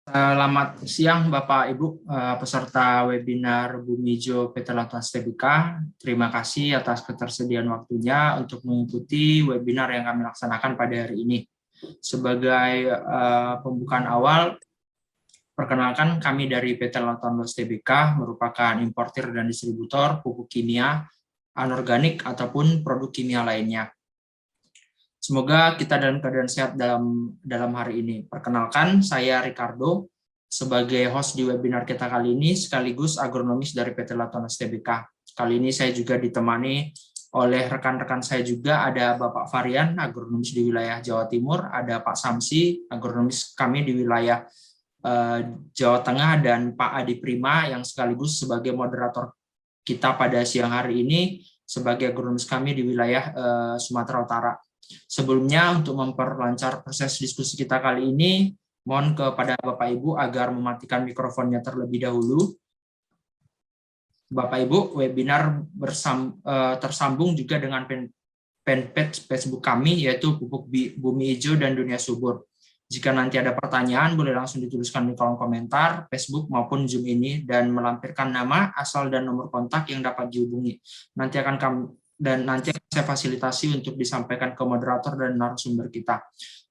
Selamat siang Bapak Ibu peserta webinar Bumi Ijo PT Lautan Tbk. Terima kasih atas ketersediaan waktunya untuk mengikuti webinar yang kami laksanakan pada hari ini. Sebagai pembukaan awal, perkenalkan kami dari PT Lautan Tbk merupakan importir dan distributor pupuk kimia, anorganik ataupun produk kimia lainnya. Semoga kita dalam keadaan sehat dalam hari ini. Perkenalkan, saya Ricardo sebagai host di webinar kita kali ini, sekaligus agronomis dari PT Lautan Tbk. Kali ini saya juga ditemani oleh rekan-rekan saya juga, ada Bapak Varian, agronomis di wilayah Jawa Timur, ada Pak Samsi, agronomis kami di wilayah Jawa Tengah, dan Pak Adi Prima yang sekaligus sebagai moderator kita pada siang hari ini sebagai agronomis kami di wilayah Sumatera Utara. Sebelumnya, untuk memperlancar proses diskusi kita kali ini, mohon kepada Bapak Ibu agar mematikan mikrofonnya terlebih dahulu. Bapak Ibu, webinar tersambung juga dengan fanpage Facebook kami, yaitu Pupuk Bumi Ijo dan Dunia Subur. Jika nanti ada pertanyaan, boleh langsung dituliskan di kolom komentar Facebook maupun Zoom ini, dan melampirkan nama, asal, dan nomor kontak yang dapat dihubungi. Nanti akan saya fasilitasi untuk disampaikan ke moderator dan narasumber kita.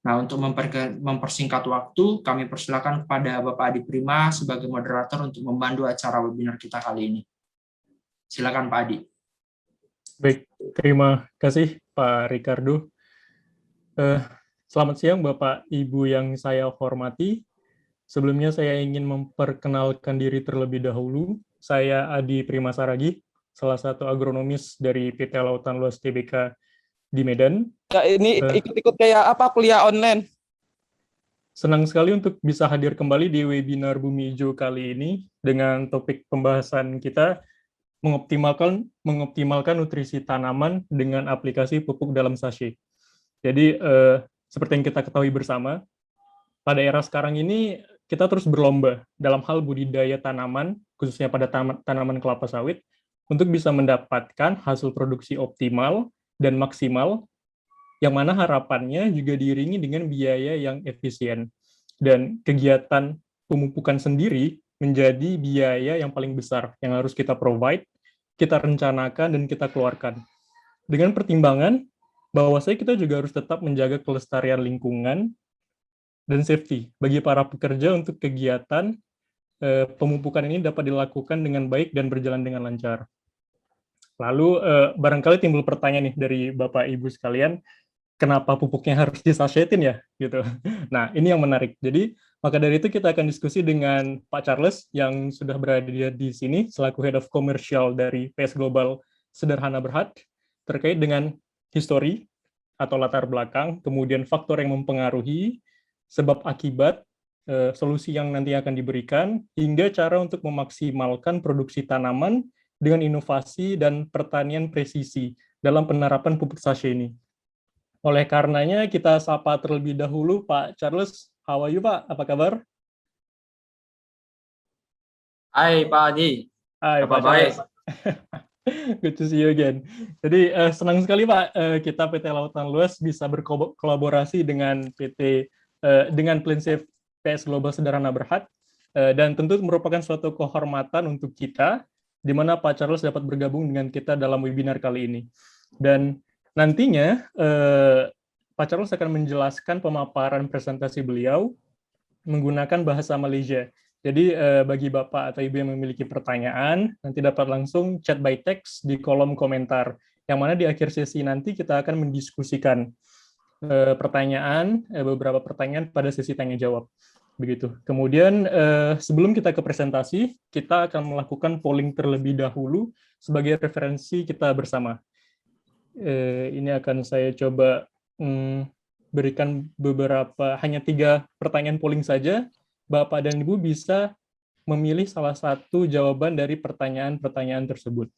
Nah, untuk mempersingkat waktu, kami persilakan kepada Bapak Adi Prima sebagai moderator untuk membantu acara webinar kita kali ini. Silakan Pak Adi. Baik, terima kasih Pak Ricardo. Selamat siang Bapak Ibu yang saya hormati. Sebelumnya saya ingin memperkenalkan diri terlebih dahulu. Saya Adi Prima Saragi, salah satu agronomis dari PT Lautan Luas Tbk di Medan. Ya, ini ikut-ikut kayak apa kuliah online? Senang sekali untuk bisa hadir kembali di webinar Bumi Ijo kali ini dengan topik pembahasan kita mengoptimalkan nutrisi tanaman dengan aplikasi pupuk dalam sachet. Jadi seperti yang kita ketahui bersama, pada era sekarang ini kita terus berlomba dalam hal budidaya tanaman, khususnya pada tanaman kelapa sawit, untuk bisa mendapatkan hasil produksi optimal dan maksimal, yang mana harapannya juga diiringi dengan biaya yang efisien. Dan kegiatan pemupukan sendiri menjadi biaya yang paling besar yang harus kita provide, kita rencanakan, dan kita keluarkan. Dengan pertimbangan bahwasanya kita juga harus tetap menjaga kelestarian lingkungan dan safety bagi para pekerja untuk kegiatan pemupukan ini dapat dilakukan dengan baik dan berjalan dengan lancar. Lalu barangkali timbul pertanyaan nih dari Bapak Ibu sekalian, kenapa pupuknya harus disachetin ya gitu. Nah, ini yang menarik. Jadi, maka dari itu kita akan diskusi dengan Pak Charles yang sudah berada di sini selaku Head of Commercial dari PS Global Sederhana Berhad, terkait dengan histori atau latar belakang, kemudian faktor yang mempengaruhi, sebab akibat, solusi yang nanti akan diberikan, hingga cara untuk memaksimalkan produksi tanaman dengan inovasi dan pertanian presisi dalam penerapan pupuk sachet ini. Oleh karenanya, kita sapa terlebih dahulu Pak Charles. How are you, Pak? Apa kabar? Hai Pak Adi. Hai Pak Charles. Good to see you again. Jadi senang sekali Pak, kita PT Lautan Luas bisa berkolaborasi dengan dengan Prinsip PS Global Sederhana Berhad, dan tentu merupakan suatu kehormatan untuk kita, di mana Pak Charles dapat bergabung dengan kita dalam webinar kali ini. Dan nantinya Pak Charles akan menjelaskan pemaparan presentasi beliau menggunakan bahasa Malaysia. Jadi bagi Bapak atau Ibu yang memiliki pertanyaan, nanti dapat langsung chat by text di kolom komentar, yang mana di akhir sesi nanti kita akan mendiskusikan beberapa pertanyaan pada sesi tanya-jawab. Begitu. Kemudian sebelum kita ke presentasi, kita akan melakukan polling terlebih dahulu sebagai referensi kita bersama. Ini akan saya coba berikan hanya 3 pertanyaan polling saja. Bapak dan Ibu bisa memilih salah satu jawaban dari pertanyaan-pertanyaan tersebut.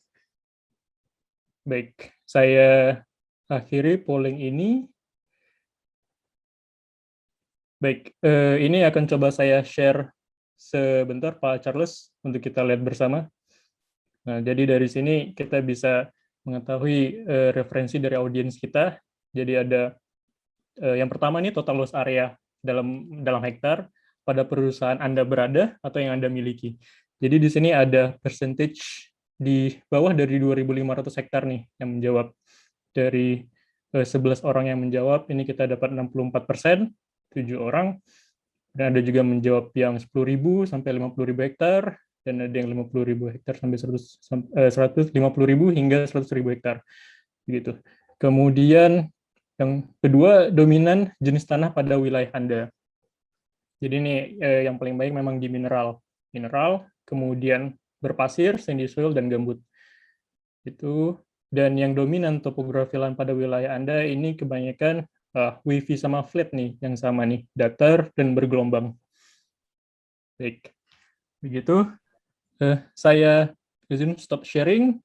Baik, saya akhiri polling ini. Baik, ini akan coba saya share sebentar Pak Charles untuk kita lihat bersama. Nah, jadi dari sini kita bisa mengetahui referensi dari audiens kita. Jadi ada yang pertama ini total luas area dalam hektar. pada perusahaan Anda berada atau yang Anda miliki. Jadi di sini ada percentage di bawah dari 2.500 hektar nih yang menjawab. Dari 11 orang yang menjawab, ini kita dapat 64%, 7 orang. Dan ada juga menjawab yang 10.000 sampai 50.000 hektar, dan ada yang 50.000 hektar sampai 150.000 hingga 100.000 hektar. Begitu. Kemudian yang kedua, dominan jenis tanah pada wilayah Anda. Jadi ini yang paling baik memang di mineral, kemudian berpasir, sandy soil, dan gambut. Itu. Dan yang dominan topografi lahan pada wilayah Anda ini kebanyakan wavy sama flat nih, yang sama nih, datar dan bergelombang. Baik, begitu. Saya izin stop sharing.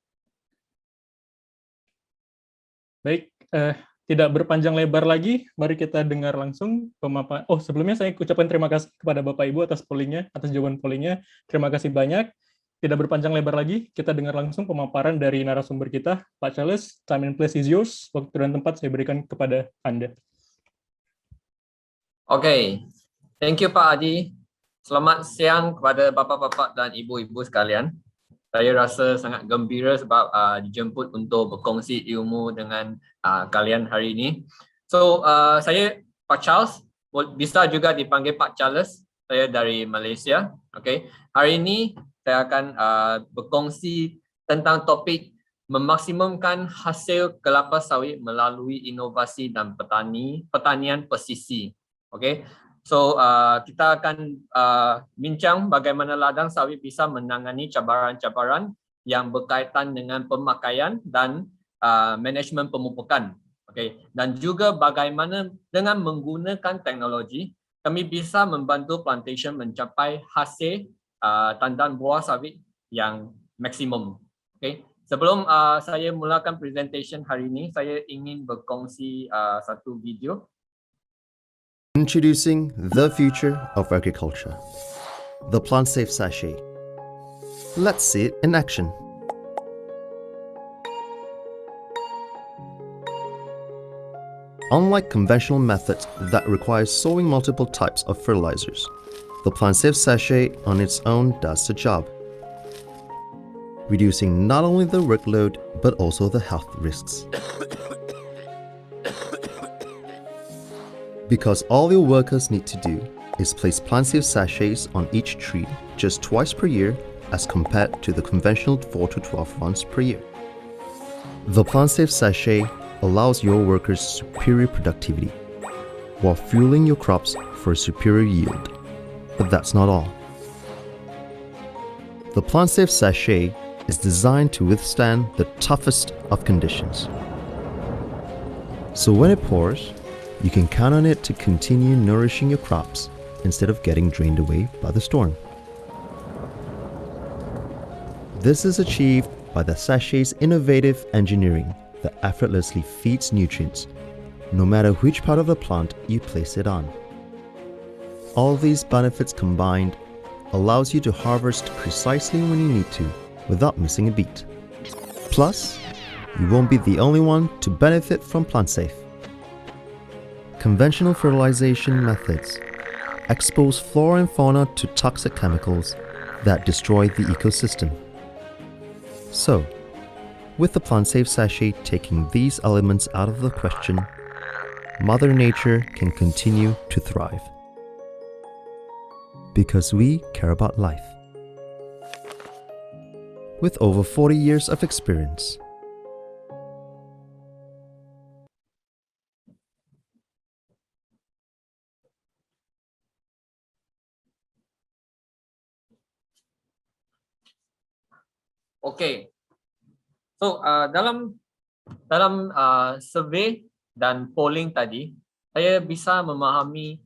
Baik, tidak berpanjang lebar lagi, mari kita dengar langsung pemaparan. Oh, sebelumnya saya ucapkan terima kasih kepada Bapak Ibu atas pollingnya, atas jawaban pollingnya. Terima kasih banyak. Tidak berpanjang lebar lagi, kita dengar langsung pemaparan dari narasumber kita, Pak Charles. Time and place is yours. Waktu dan tempat saya berikan kepada Anda. Oke, thank you Pak Adi. Selamat siang kepada bapak-bapak dan ibu-ibu sekalian. Saya rasa sangat gembira sebab dijemput untuk berkongsi ilmu dengan kalian hari ini. So, saya Pak Charles, bisa juga dipanggil Pak Charles. Saya dari Malaysia. Okay. Hari ini saya akan berkongsi tentang topik memaksimumkan hasil kelapa sawit melalui inovasi dan pertanian presisi. Okay. So, kita akan bincang bagaimana ladang sawit bisa menangani cabaran-cabaran yang berkaitan dengan pemakaian dan manajemen pemupukan. Okay. Dan juga bagaimana dengan menggunakan teknologi, kami bisa membantu plantation mencapai hasil tandan buah sawit yang maksimum. Okay. Sebelum saya mulakan presentation hari ini, saya ingin berkongsi satu video. Introducing the future of agriculture, the PlantSafe Sachet. Let's see it in action. Unlike conventional methods that require sowing multiple types of fertilizers, the PlantSafe Sachet on its own does the job, reducing not only the workload but also the health risks. Because all your workers need to do is place PlantSafe sachets on each tree just twice per year as compared to the conventional 4 to 12 runs per year. The PlantSafe sachet allows your workers superior productivity while fueling your crops for superior yield. But that's not all. The PlantSafe sachet is designed to withstand the toughest of conditions. So when it pours, you can count on it to continue nourishing your crops instead of getting drained away by the storm. This is achieved by the sachet's innovative engineering that effortlessly feeds nutrients, no matter which part of the plant you place it on. All these benefits combined allows you to harvest precisely when you need to without missing a beat. Plus, you won't be the only one to benefit from PlantSafe. Conventional fertilization methods expose flora and fauna to toxic chemicals that destroy the ecosystem. So, with the PlantSafe sachet taking these elements out of the question, Mother Nature can continue to thrive. Because we care about life. With over 40 years of experience, Oke, so dalam survei dan polling tadi, saya bisa memahami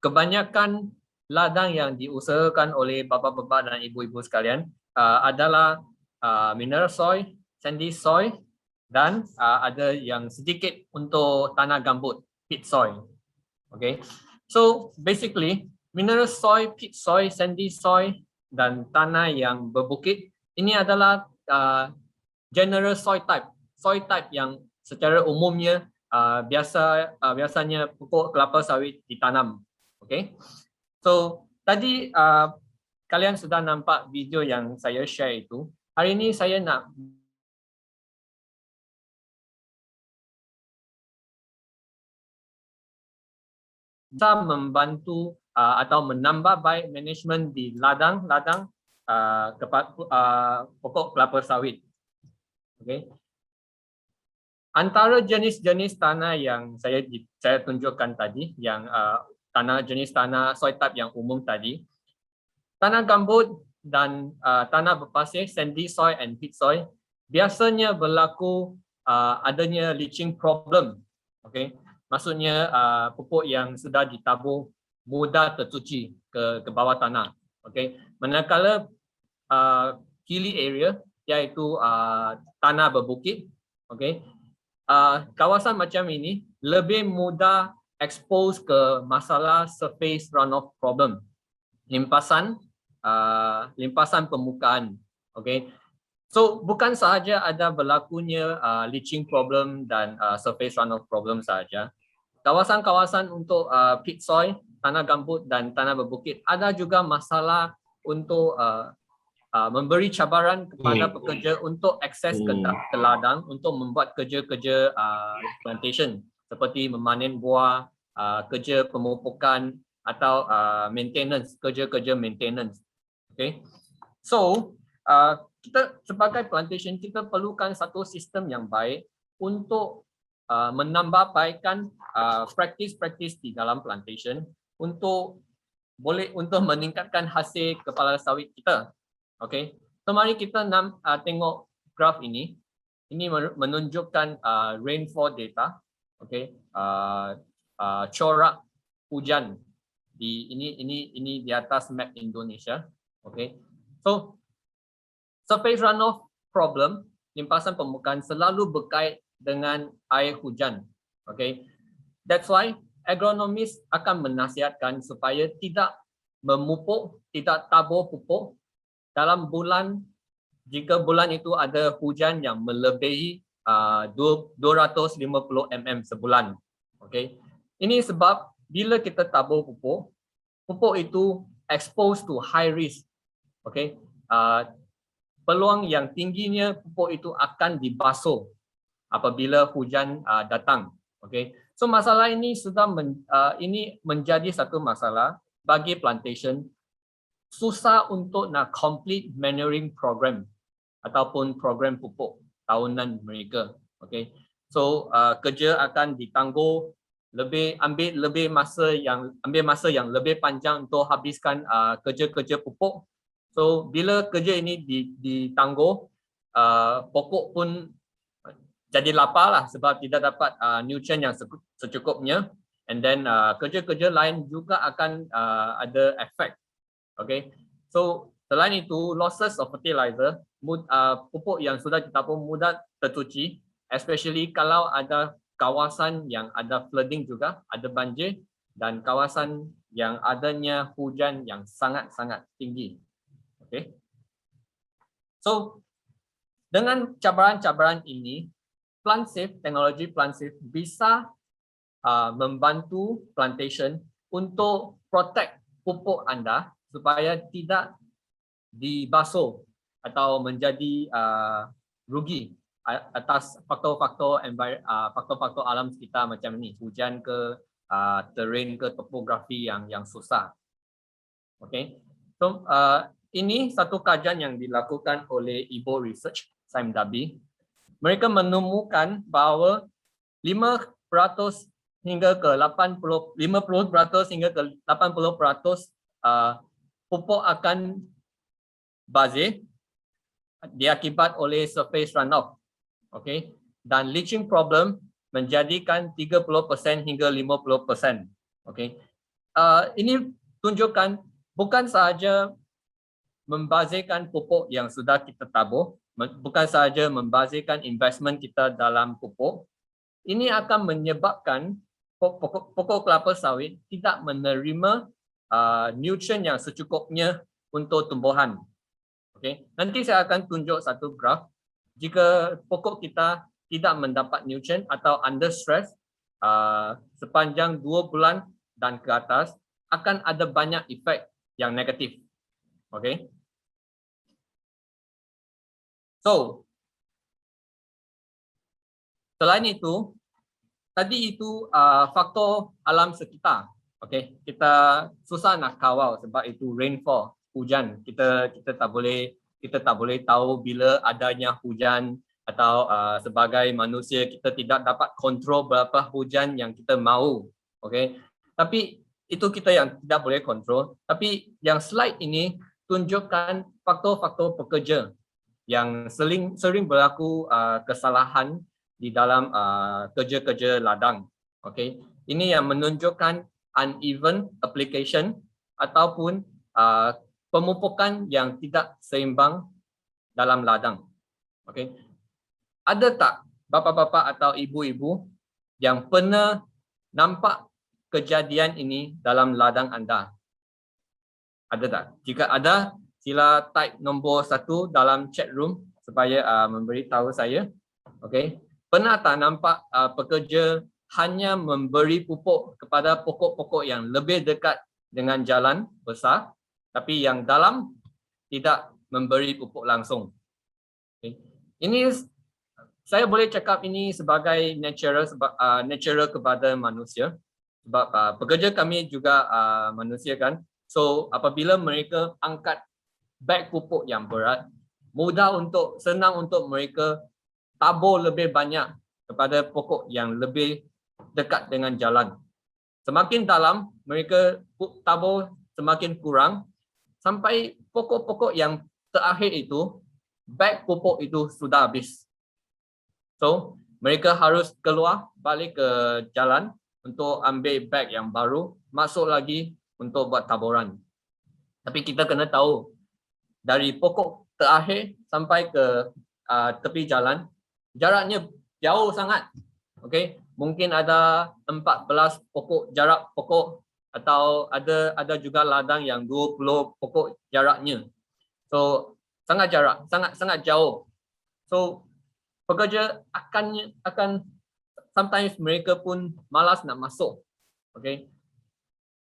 kebanyakan ladang yang diusahakan oleh bapak-bapak dan ibu-ibu sekalian adalah mineral soil, sandy soil, dan ada yang sedikit untuk tanah gambut, peat soil. Okay, so basically mineral soil, peat soil, sandy soil, dan tanah yang berbukit ini adalah general soil type yang secara umumnya biasanya pokok kelapa sawit ditanam. Okay. So tadi kalian sudah nampak video yang saya share itu. Hari ini saya nak bisa membantu atau menambah baik management di ladang-ladang pokok kelapa sawit. Okay. Antara jenis-jenis tanah yang saya tunjukkan tadi, yang jenis tanah soil type yang umum tadi, tanah gambut dan tanah berpasir, sandy soil and peat soil, biasanya berlaku adanya leaching problem. Okay. Maksudnya pupuk yang sudah ditabur mudah tercuci ke bawah tanah. Okay. Manakala hilly area, iaitu tanah berbukit, okay, kawasan macam ini lebih mudah expose ke masalah surface runoff problem, limpasan permukaan. Okay. So bukan sahaja ada berlakunya leaching problem dan surface runoff problem sahaja. Kawasan-kawasan untuk peat soil, tanah gambut dan tanah berbukit ada juga masalah untuk memberi cabaran kepada pekerja untuk akses ke ladang untuk membuat kerja-kerja plantation seperti memanen buah, kerja pemupukan atau maintenance, kerja-kerja maintenance. Okay. So kita sebagai plantation kita perlukan satu sistem yang baik untuk menambah baikkan praktis-praktis di dalam plantation untuk meningkatkan hasil kepala sawit kita. Okay. So mari kita tengok graf ini. Ini menunjukkan rainfall data. Okay. Corak hujan ini di atas map Indonesia. Okay. So surface runoff problem, limpasan permukaan selalu berkait dengan air hujan. Okay. That's why agronomis akan menasihatkan supaya tidak memupuk, tidak tabur pupuk dalam bulan, jika bulan itu ada hujan yang melebihi 250 mm sebulan. Okay. Ini sebab bila kita tabur pupuk itu exposed to high risk. Okay. Peluang yang tingginya pupuk itu akan dibasuh apabila hujan datang. Okay. So masalah ini ini menjadi satu masalah bagi plantation. Susah untuk nak complete manuring program ataupun program pupuk tahunan mereka. Okay. So kerja akan ditangguh, ambil masa yang lebih panjang untuk habiskan kerja-kerja pupuk. So bila kerja ini ditangguh, pokok pun jadi lapar lah sebab tidak dapat nutrien yang secukupnya, and then kerja-kerja lain juga akan ada efek. Okay. So selain itu, losses of fertilizer, pupuk yang sudah ditabur mudah tercuci, especially kalau ada kawasan yang ada flooding juga, ada banjir, dan kawasan yang adanya hujan yang sangat-sangat tinggi. Okay. So dengan cabaran-cabaran ini, teknologi PlantSafe bisa membantu plantation untuk protect pupuk anda supaya tidak dibasuh atau menjadi rugi atas faktor-faktor alam sekitar macam ni, hujan ke, terrain ke, topografi yang susah. Okay. So ini satu kajian yang dilakukan oleh Ibo Research, SIMDABI. Mereka menemukan bahawa 5% hingga ke 50% hingga ke 80% pupuk akan bazir diakibat oleh surface runoff. Okay. Dan leaching problem menjadikan 30% hingga 50%. Okay. Ini tunjukkan bukan sahaja membazirkan pupuk yang sudah kita tabur, bukan sahaja membazirkan investment kita dalam pupuk, ini akan menyebabkan pokok kelapa sawit tidak menerima nutrien yang secukupnya untuk tumbuhan. Okay. Nanti saya akan tunjuk satu graf. Jika pokok kita tidak mendapat nutrien atau under stress sepanjang 2 bulan dan ke atas, akan ada banyak efek yang negatif. Okay. So, selain itu, tadi itu faktor alam sekitar. Okay, kita susah nak kawal sebab itu rainfall, hujan. Kita tak boleh tahu bila adanya hujan, atau sebagai manusia kita tidak dapat kontrol berapa hujan yang kita mahu. Okay, tapi itu kita yang tidak boleh kontrol. Tapi yang slide ini tunjukkan faktor-faktor pekerja yang sering berlaku kesalahan di dalam kerja-kerja ladang. Okay, ini yang menunjukkan uneven application ataupun pemupukan yang tidak seimbang dalam ladang. Okay, ada tak bapa-bapa atau ibu-ibu yang pernah nampak kejadian ini dalam ladang anda? Ada tak? Jika ada, sila type nombor 1 dalam chat room supaya memberitahu saya. Okay, pernah tak nampak pekerja hanya memberi pupuk kepada pokok-pokok yang lebih dekat dengan jalan besar, tapi yang dalam tidak memberi pupuk langsung? Okay. Ini saya boleh cakap ini sebagai natural kepada manusia, sebab pekerja kami juga manusia kan. So apabila mereka angkat beg pupuk yang berat, senang untuk mereka tabur lebih banyak kepada pokok yang lebih dekat dengan jalan. Semakin dalam mereka tabur semakin kurang, sampai pokok-pokok yang terakhir itu beg pupuk itu sudah habis. So mereka harus keluar balik ke jalan untuk ambil beg yang baru, masuk lagi untuk buat taburan. Tapi kita kena tahu dari pokok terakhir sampai ke tepi jalan jaraknya jauh sangat. Okay, mungkin ada 14 pokok jarak pokok, atau ada juga ladang yang 20 pokok jaraknya. So sangat jauh. So pekerja akan sometimes mereka pun malas nak masuk. Okay,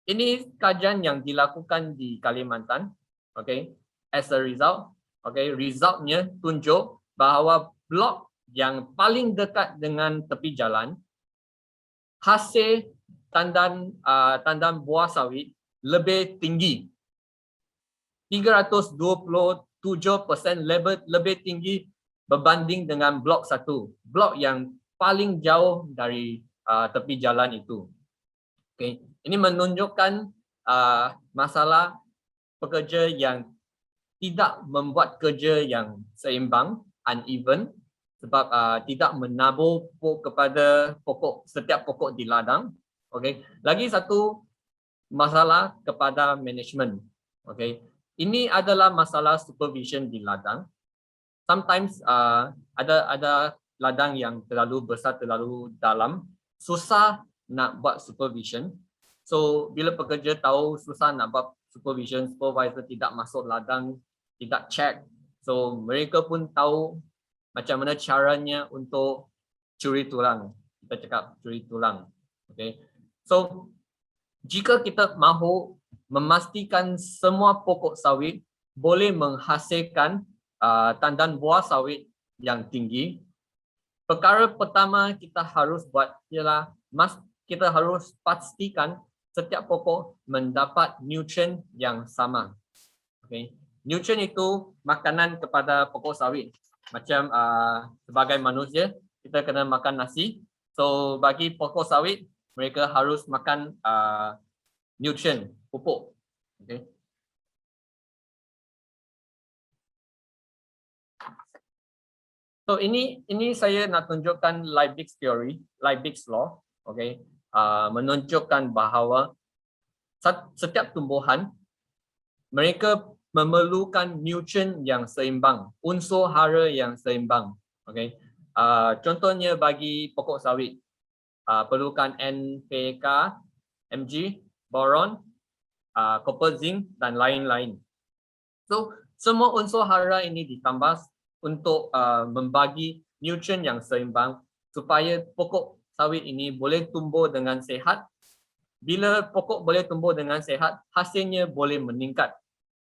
ini kajian yang dilakukan di Kalimantan. Okay, as a result, okay, resultnya tunjuk bahawa blok yang paling dekat dengan tepi jalan, hasil tandan buah sawit lebih tinggi. 327% lebih tinggi berbanding dengan blok 1. Blok yang paling jauh dari tepi jalan itu. Okay. Ini menunjukkan masalah pekerja yang tidak membuat kerja yang seimbang, uneven, sebab tidak menabur pupuk kepada setiap pokok di ladang. Okay. Lagi satu masalah kepada management. Okay. Ini adalah masalah supervision di ladang. Sometimes ada ladang yang terlalu besar, terlalu dalam, susah nak buat supervision. So bila pekerja tahu susah nak buat supervision, supervisor tidak masuk ladang, tidak check. So mereka pun tahu macam mana caranya untuk curi tulang. Kita cakap curi tulang. Okay. So jika kita mahu memastikan semua pokok sawit boleh menghasilkan tandan buah sawit yang tinggi, perkara pertama kita harus buat ialah kita harus pastikan setiap pokok mendapat nutrien yang sama. Okay. Nutrien itu makanan kepada pokok sawit. Macam sebagai manusia kita kena makan nasi. So bagi pokok sawit mereka harus makan nutrien, pupuk. Okay. So ini saya nak tunjukkan Liebig's theory, Liebig's law. Okay. Menunjukkan bahawa setiap tumbuhan mereka memerlukan nutrien yang seimbang, unsur hara yang seimbang. Okay. Contohnya bagi pokok sawit, perlukan NPK, Mg, boron, copper, zinc dan lain-lain. So semua unsur hara ini ditambah untuk membagi nutrien yang seimbang supaya pokok sawit ini boleh tumbuh dengan sehat bila pokok boleh tumbuh dengan sehat, hasilnya boleh meningkat.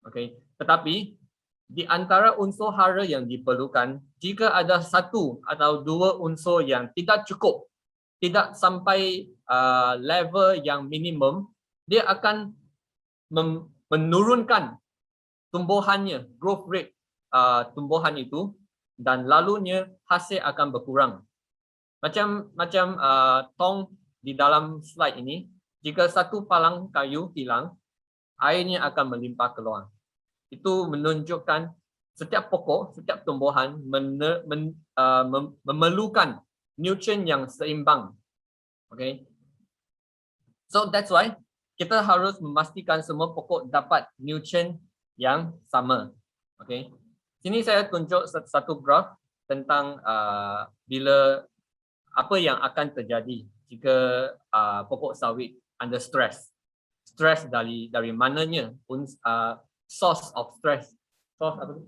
Okay. Tetapi di antara unsur hara yang diperlukan, jika ada satu atau dua unsur yang tidak cukup, tidak sampai level yang minimum, dia akan menurunkan tumbuhannya, growth rate tumbuhan itu, dan lalunya hasil akan berkurang. Macam Tong di dalam slide ini, jika satu palang kayu hilang, airnya akan melimpah keluar. Itu menunjukkan setiap pokok, setiap tumbuhan memerlukan nutrien yang seimbang. Okay. So that's why kita harus memastikan semua pokok dapat nutrien yang sama. Okay. Sini saya tunjuk satu graf tentang bila apa yang akan terjadi jika pokok sawit under stress. Stress dari mananya? Source of stress. Source apa?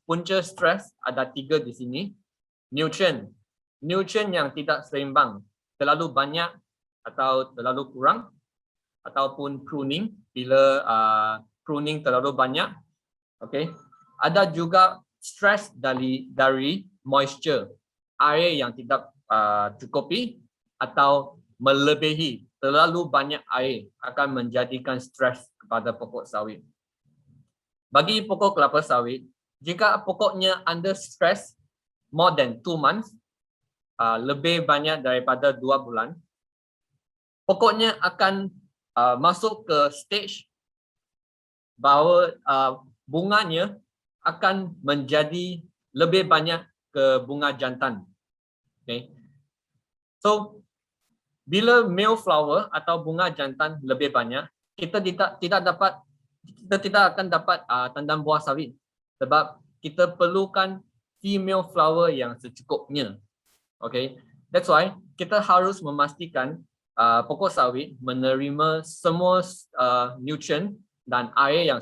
Punca stress ada 3 di sini. Nutrien yang tidak seimbang, terlalu banyak atau terlalu kurang, ataupun pruning, bila pruning terlalu banyak. Okay. Ada juga stress dari moisture, air yang tidak cukupi atau melebihi, terlalu banyak air akan menjadikan stres kepada pokok sawit. Bagi pokok kelapa sawit, jika pokoknya under stress more than 2 months, lebih banyak daripada 2 bulan, pokoknya akan masuk ke stage bahawa bunganya akan menjadi lebih banyak ke bunga jantan. Okay. So, bila male flower atau bunga jantan lebih banyak, kita tidak akan dapat tandang buah sawit, sebab kita perlukan female flower yang secukupnya. Okay, that's why kita harus memastikan pokok sawit menerima semua nutrien dan air yang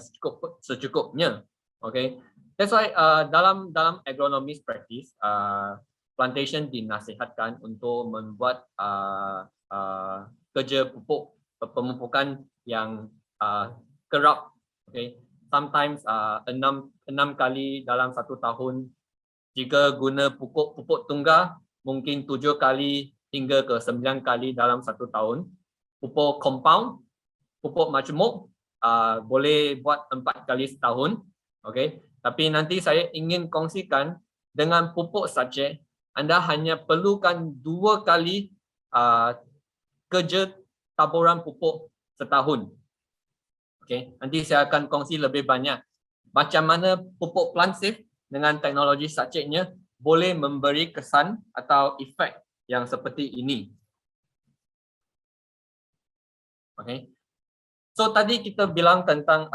secukupnya. Okay, that's why dalam agronomy practice, plantation dinasihatkan untuk membuat kerja pupuk pemupukan yang kerap. Okay, sometimes 6 kali dalam 1 tahun. Jika guna pupuk tunggal, mungkin 7 kali hingga ke 9 kali dalam 1 tahun. Pupuk compound, pupuk majmuk, boleh buat 4 kali setahun. Okay, tapi nanti saya ingin kongsikan dengan pupuk sachet, anda hanya perlukan 2 kali kerja taburan pupuk setahun. Okay, nanti saya akan kongsi lebih banyak macam mana pupuk plant safe dengan teknologi sachetnya boleh memberi kesan atau efek yang seperti ini. Okay. So tadi kita bilang tentang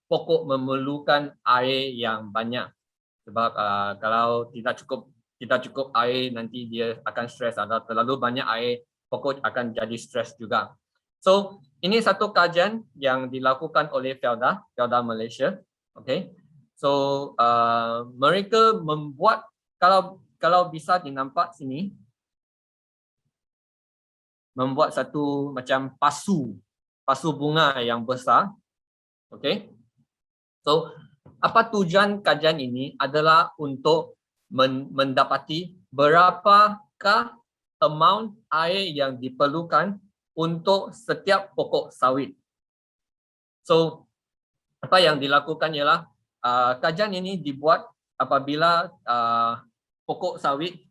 pokok memerlukan air yang banyak, sebab kalau tidak cukup air, nanti dia akan stres, atau terlalu banyak air, pokok akan jadi stres juga. So ini satu kajian yang dilakukan oleh Felda Malaysia. Okay. So mereka membuat, kalau bisa dinampak sini, membuat satu macam pasu bunga yang besar. Okay. So apa tujuan kajian ini adalah untuk mendapati berapakah amount air yang diperlukan untuk setiap pokok sawit. So apa yang dilakukan ialah kajian ini dibuat apabila pokok sawit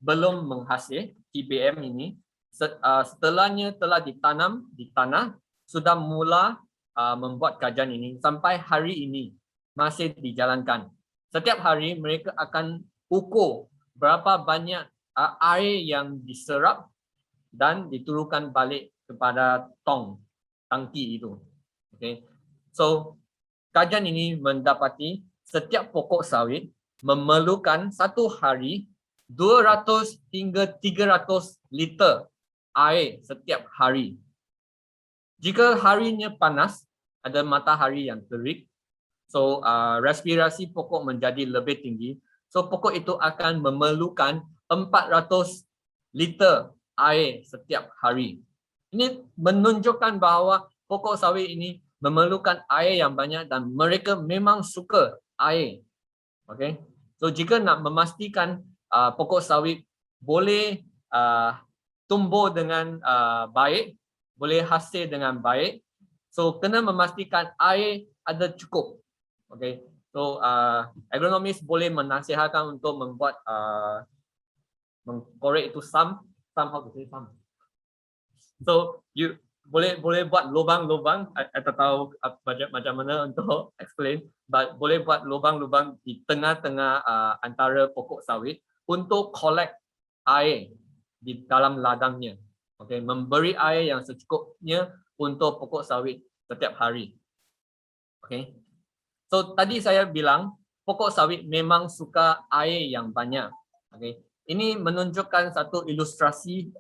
belum menghasil TBM ini, setelahnya telah ditanam di tanah, sudah mula membuat kajian ini sampai hari ini masih dijalankan. Setiap hari mereka akan ukur berapa banyak air yang diserap dan diturunkan balik kepada tangki itu. Okay. So kajian ini mendapati setiap pokok sawit memerlukan satu hari 200 hingga 300 liter air setiap hari. Jika harinya panas, ada matahari yang terik, so respirasi pokok menjadi lebih tinggi. So pokok itu akan memerlukan 400 liter air setiap hari. Ini menunjukkan bahawa pokok sawit ini memerlukan air yang banyak dan mereka memang suka air. Okay? So jika nak memastikan pokok sawit boleh tumbuh dengan baik, boleh hasil dengan baik, so kena memastikan air ada cukup. Okay? So agronomis boleh menasihatkan untuk membuat mengkorek itu sump, how to say sump. So you boleh buat lubang-lubang, atau tahu macam mana untuk explain, but boleh buat lubang-lubang di tengah-tengah antara pokok sawit untuk collect air di dalam ladangnya. Okay, memberi air yang secukupnya untuk pokok sawit setiap hari. Okay. So tadi saya bilang pokok sawit memang suka air yang banyak. Okay. Ini menunjukkan satu ilustrasi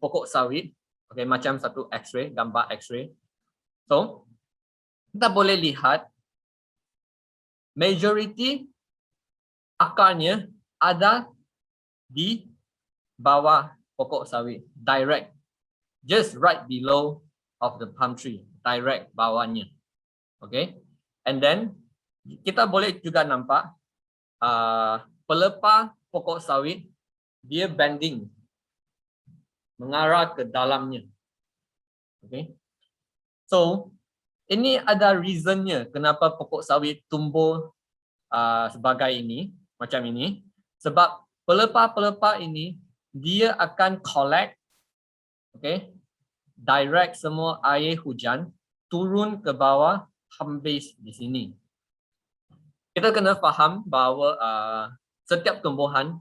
pokok sawit. Okay, macam satu X-ray, gambar X-ray. So, kita boleh lihat majority akarnya ada di bawah pokok sawit, direct, just right below of the palm tree, direct bawahnya. Okay, and then kita boleh juga nampak pelepah pokok sawit dia bending, mengarah ke dalamnya. Okay. So, ini ada reasonnya kenapa pokok sawit tumbuh sebagai ini, macam ini. Sebab pelepah-pelepah ini, dia akan collect, okay, direct semua air hujan, turun ke bawah, habis di sini. Kita kena faham bahawa setiap tumbuhan,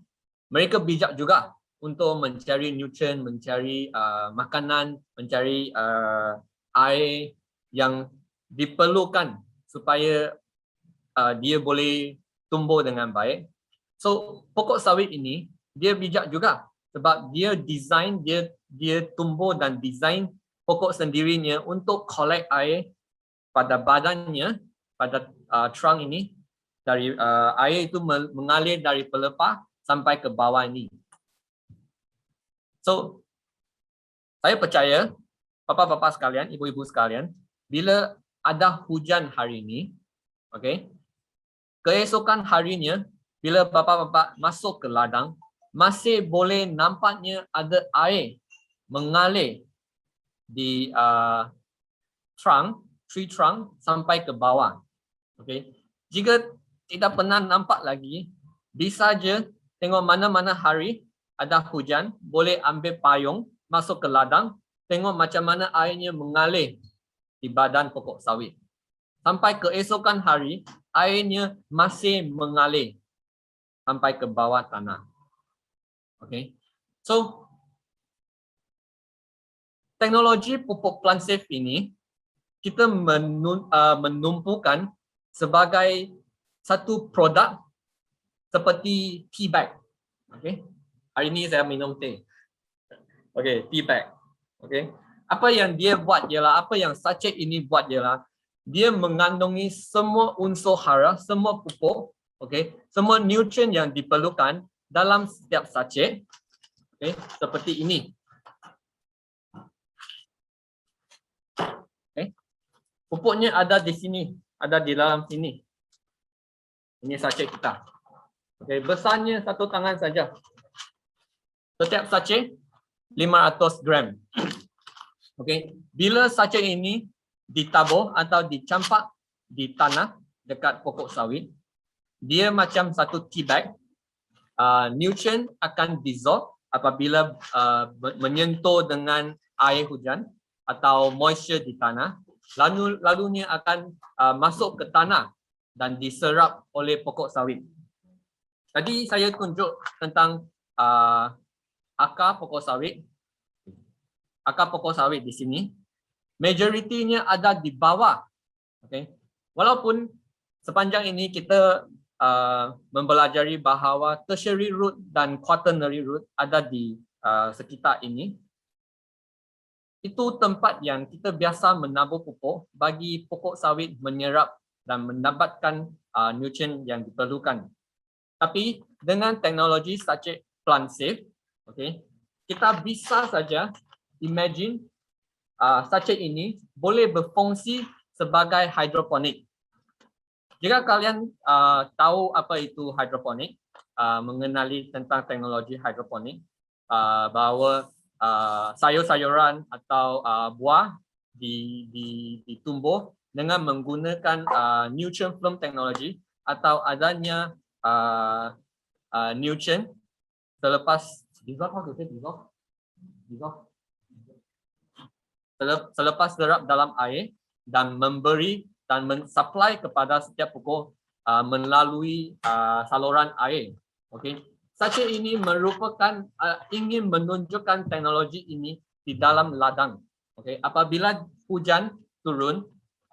mereka bijak juga untuk mencari nutrien, mencari makanan, mencari air yang diperlukan supaya dia boleh tumbuh dengan baik. So pokok sawit ini dia bijak juga sebab dia design, dia tumbuh dan design pokok sendirinya untuk collect air pada badannya, pada trunk ini, dari air itu mengalir dari pelepah sampai ke bawah ini. So, saya percaya, bapa-bapa sekalian, ibu-ibu sekalian, bila ada hujan hari ini, okay, keesokan harinya, bila bapa-bapa masuk ke ladang, masih boleh nampaknya ada air mengalir di tree trunk sampai ke bawah. Okay. Jika tidak pernah nampak lagi, bisa je tengok mana-mana hari ada hujan, boleh ambil payung, masuk ke ladang, tengok macam mana airnya mengalir di badan pokok sawit. Sampai keesokan hari, airnya masih mengalir sampai ke bawah tanah. Okay. So, teknologi pupuk plant safe ini, kita menumpukan sebagai satu produk seperti tea bag. Okay. Hari ini saya minum teh. Okay, tea bag. Okay. Apa yang dia buat ialah, apa yang sachet ini buat ialah, dia mengandungi semua unsur hara, semua pupuk, okay, semua nutrien yang diperlukan dalam setiap sachet. Okay, seperti ini. Okay. Pupuknya ada di sini, ada di dalam sini. Ini sachet kita. Okay, besarnya satu tangan saja. Setiap sachet 500 gram. Okay. Bila sachet ini ditabur atau dicampak di tanah dekat pokok sawit, dia macam satu tea bag. Nutrien akan dissolve apabila menyentuh dengan air hujan atau moisture di tanah. Lalunya akan masuk ke tanah dan diserap oleh pokok sawit. Tadi saya tunjuk tentang akar pokok sawit. Akar pokok sawit di sini, majoritinya ada di bawah. Okay. Walaupun sepanjang ini kita mempelajari bahawa tertiary root dan quaternary root ada di sekitar ini. Itu tempat yang kita biasa menabur pupuk bagi pokok sawit menyerap dan mendapatkan nutrien yang diperlukan. Tapi dengan teknologi sachet plant safe, okay, kita bisa saja imagine sachet ini boleh berfungsi sebagai hidroponik. Jika kalian tahu apa itu hidroponik, mengenali tentang teknologi hidroponik, bahawa sayur-sayuran atau buah ditumbuh dengan menggunakan nutrient film teknologi atau adanya nutrient selepas serap dalam air dan memberi dan mensupply kepada setiap pokok melalui saluran air. Okey. Sachet ini merupakan ingin menunjukkan teknologi ini di dalam ladang. Okey. Apabila hujan turun,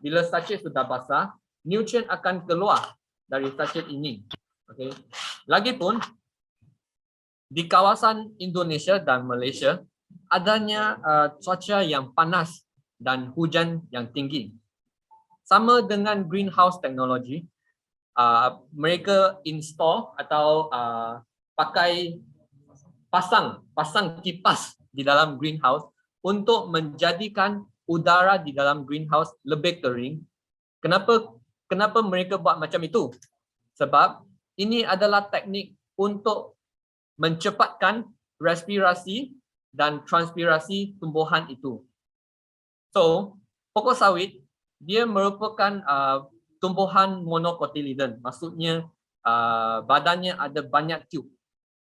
bila sachet sudah basah, nutrien akan keluar dari sachet ini. Okey. Lagipun di kawasan Indonesia dan Malaysia adanya cuaca yang panas dan hujan yang tinggi. Sama dengan greenhouse teknologi, mereka install atau pasang kipas di dalam greenhouse untuk menjadikan udara di dalam greenhouse lebih kering. Kenapa mereka buat macam itu? Sebab ini adalah teknik untuk mencepatkan respirasi dan transpirasi tumbuhan itu. So, pokok sawit dia merupakan tumbuhan monocotyledon, maksudnya badannya ada banyak tube.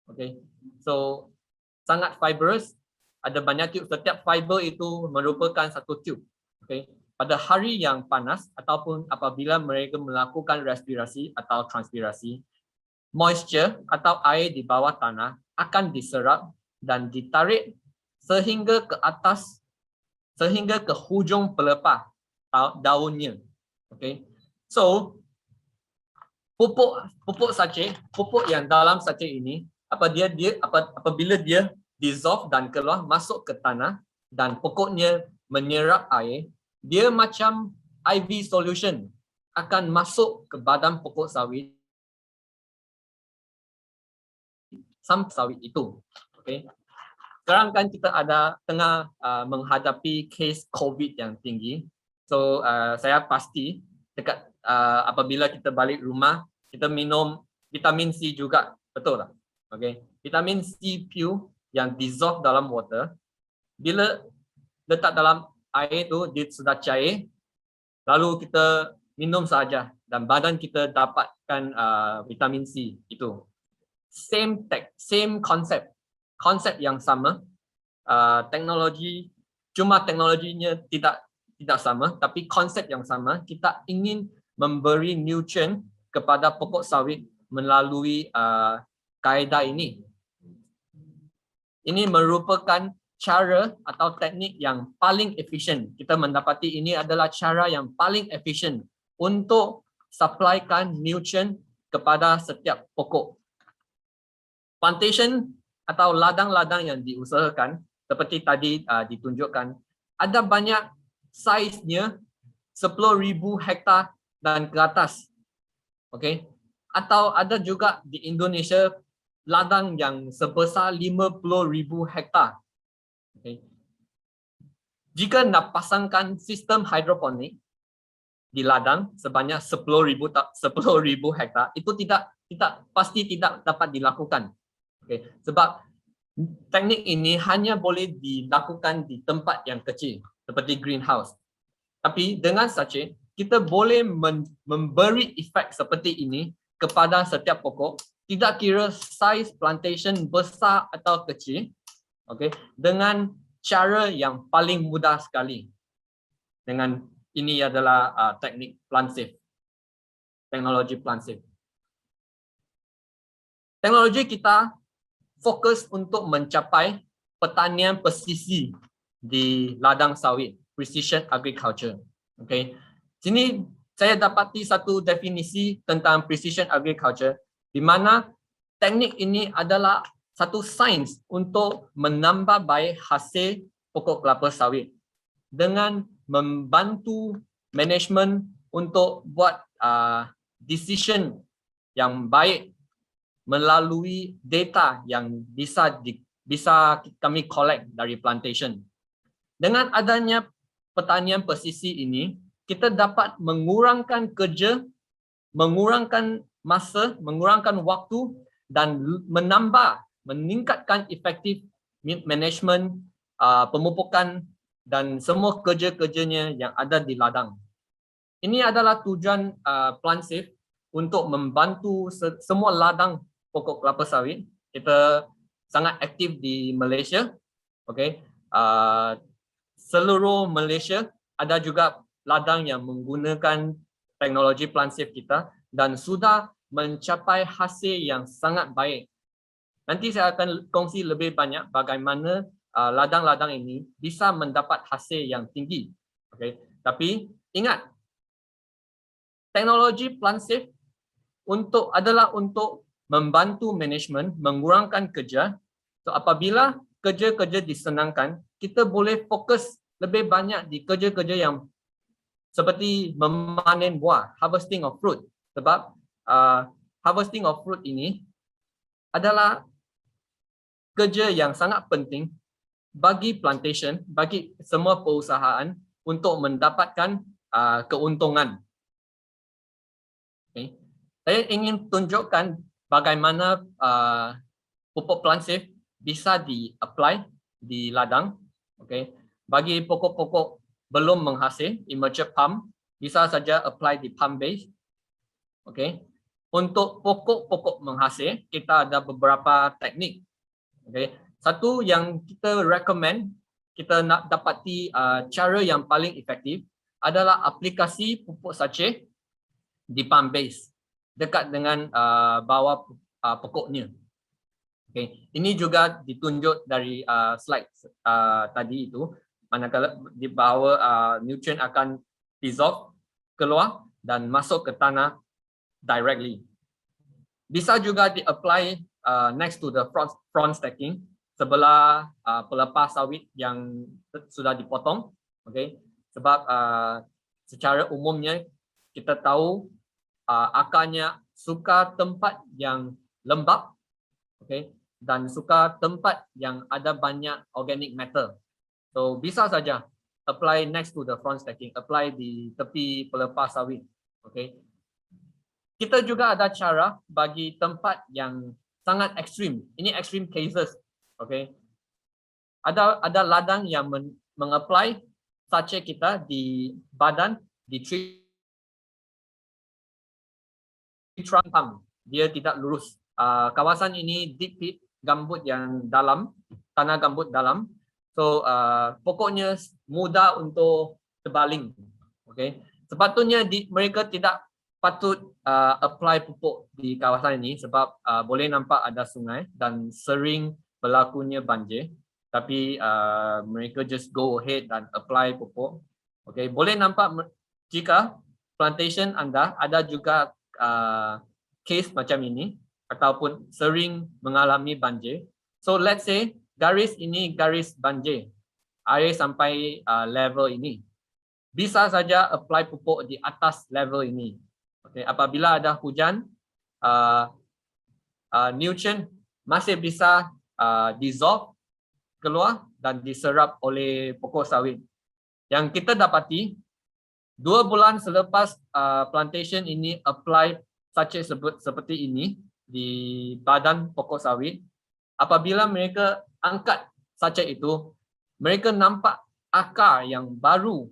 Okay, so sangat fibrous, ada banyak tube. Setiap fiber itu merupakan satu tube. Okay, pada hari yang panas ataupun apabila mereka melakukan respirasi atau transpirasi, moisture atau air di bawah tanah akan diserap dan ditarik sehingga ke atas, sehingga ke hujung pelepah daunnya. Okay, so pupuk sachet, pupuk yang dalam sachet ini, apabila dia dissolve dan keluar masuk ke tanah dan pokoknya menyerap air, dia macam IV solution akan masuk ke badan pokok sawit sampai sawit itu. Okay. Sekarang kan kita tengah menghadapi kes COVID yang tinggi. So saya pasti dekat apabila kita balik rumah, kita minum vitamin C juga, betul tak? Okay. Vitamin C pure yang dissolve dalam water, bila letak dalam air tu dia sudah cair, lalu kita minum saja dan badan kita dapatkan vitamin C itu. Same konsep yang sama. Teknologinya tidak sama, tapi konsep yang sama. Kita ingin memberi nutrien kepada pokok sawit melalui kaedah ini. Ini merupakan cara atau teknik yang paling efisien. Kita mendapati ini adalah cara yang paling efisien untuk supplykan nutrien kepada setiap pokok. Plantation atau ladang-ladang yang diusahakan seperti tadi ditunjukkan, ada banyak saiznya 10,000 hektar dan ke atas. Okay. Atau ada juga di Indonesia ladang yang sebesar 50,000 hektar. Okay. Jika nak pasangkan sistem hidroponik di ladang sebanyak 10,000 hektar, itu pasti tidak dapat dilakukan. Okay. Sebab teknik ini hanya boleh dilakukan di tempat yang kecil seperti greenhouse. Tapi dengan sachet, kita boleh memberi efek seperti ini kepada setiap pokok, tidak kira saiz plantation besar atau kecil, okay, dengan cara yang paling mudah sekali. Dengan ini adalah teknik plant safe, teknologi plant safe. Teknologi kita fokus untuk mencapai pertanian presisi di ladang sawit, precision agriculture. Okay. Sini saya dapati satu definisi tentang precision agriculture, di mana teknik ini adalah satu sains untuk menambah baik hasil pokok kelapa sawit dengan membantu management untuk buat decision yang baik melalui data yang bisa kami collect dari plantation. Dengan adanya pertanian presisi ini, kita dapat mengurangkan kerja, mengurangkan masa, mengurangkan waktu dan meningkatkan efektif management, pemupukan dan semua kerja-kerjanya yang ada di ladang. Ini adalah tujuan Plansafe untuk membantu semua ladang pokok kelapa sawit. Kita sangat aktif di Malaysia. Okay. Seluruh Malaysia ada juga ladang yang menggunakan teknologi Plansafe kita dan sudah mencapai hasil yang sangat baik. Nanti saya akan kongsi lebih banyak bagaimana ladang-ladang ini bisa mendapat hasil yang tinggi. Okay. Tapi ingat, teknologi Plansafe adalah untuk membantu manajemen, mengurangkan kerja. So, apabila kerja-kerja disenangkan, kita boleh fokus lebih banyak di kerja-kerja yang seperti memanen buah, harvesting of fruit. Sebab harvesting of fruit ini adalah kerja yang sangat penting bagi plantation, bagi semua perusahaan untuk mendapatkan keuntungan. Okay. Saya ingin tunjukkan bagaimana pupuk Plansafe bisa di-apply di ladang. Okay. Bagi pokok-pokok belum menghasil, immature palm, bisa saja apply di palm base. Okay. Untuk pokok-pokok menghasil, kita ada beberapa teknik. Okay. Satu yang kita recommend, kita nak dapati cara yang paling efektif adalah aplikasi pupuk sachet di palm base dekat dengan bawah pokoknya. Okay. Ini juga ditunjuk dari slide tadi itu, manakala di bawah nutrient akan dissolve keluar dan masuk ke tanah directly. Bisa juga di-apply next to the front stacking, sebelah pelepah sawit yang sudah dipotong. Okay. Sebab secara umumnya kita tahu akarnya suka tempat yang lembap, okay, dan suka tempat yang ada banyak organic matter. So bisa saja apply next to the front stacking, apply di tepi pelepah sawit. Okay. Kita juga ada cara bagi tempat yang sangat ekstrim. Ini extreme cases. Okay. Ada ladang yang mengapply sachet kita di badan, di tree trunk pump. Dia tidak lurus. Kawasan ini deep pit, gambut yang dalam, tanah gambut dalam. So pokoknya mudah untuk terbaling. Okay. Sepatutnya mereka tidak patut apply pupuk di kawasan ini sebab boleh nampak ada sungai dan sering berlakunya banjir. Tapi mereka just go ahead dan apply pupuk. Okay. Boleh nampak jika plantation anda ada juga case macam ini ataupun sering mengalami banjir. So let's say garis ini garis banjir, air sampai level ini. Bisa saja apply pupuk di atas level ini. Okay. Apabila ada hujan, nutrient masih bisa dissolve keluar dan diserap oleh pokok sawit. Yang kita dapati 2 bulan selepas plantation ini apply sachet seperti ini di badan pokok sawit, apabila mereka angkat sachet itu, mereka nampak akar yang baru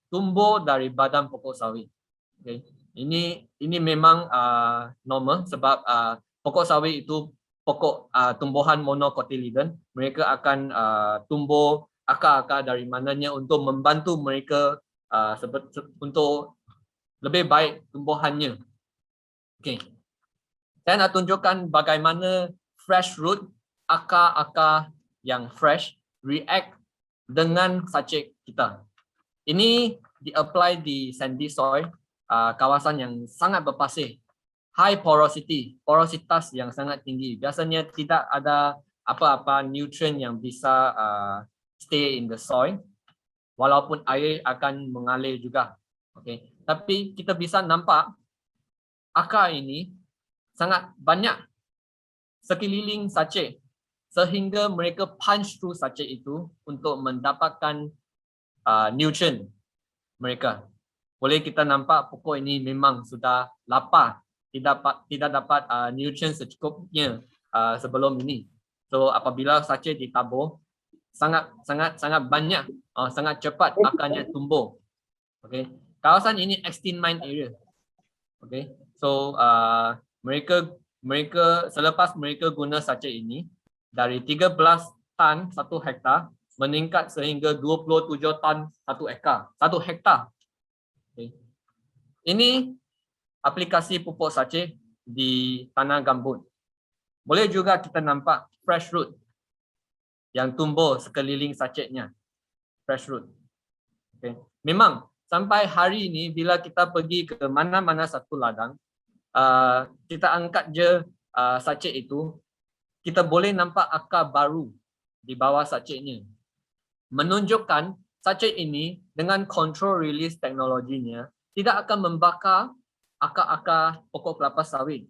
tumbuh dari badan pokok sawit. Okay. Ini memang normal sebab pokok sawit itu pokok tumbuhan monocotyledon. Mereka akan tumbuh akar-akar dari mananya untuk membantu mereka untuk lebih baik tumbuhannya. Okay. Saya nak tunjukkan bagaimana fresh root, akar-akar yang fresh react dengan sachet kita. Ini di-apply di sandy soil, kawasan yang sangat berpasir, high porosity, porositas yang sangat tinggi. Biasanya tidak ada apa-apa nutrient yang bisa stay in the soil, walaupun air akan mengalir juga. Okay. Tapi kita bisa nampak akar ini sangat banyak sekeliling sachet sehingga mereka punch through sachet itu untuk mendapatkan nutrient mereka. Boleh kita nampak pokok ini memang sudah lapar, tidak dapat nutrient secukupnya sebelum ini. So apabila sachet ditabur, sangat banyak, sangat cepat akarnya tumbuh. Okay. Kawasan ini extinct mine area. Okay. So mereka selepas mereka guna sachet ini, dari 13 tan 1 hektar meningkat sehingga 27 tan 1 ekar, 1 hektar. Okay. Ini aplikasi pupuk sachet di tanah gambut. Boleh juga kita nampak fresh root yang tumbuh sekeliling sachetnya. Fresh root. Okay. Memang sampai hari ini bila kita pergi ke mana-mana satu ladang, kita angkat je sachet itu, kita boleh nampak akar baru di bawah sachetnya. Menunjukkan sachet ini dengan control release teknologinya tidak akan membakar akar-akar pokok kelapa sawit.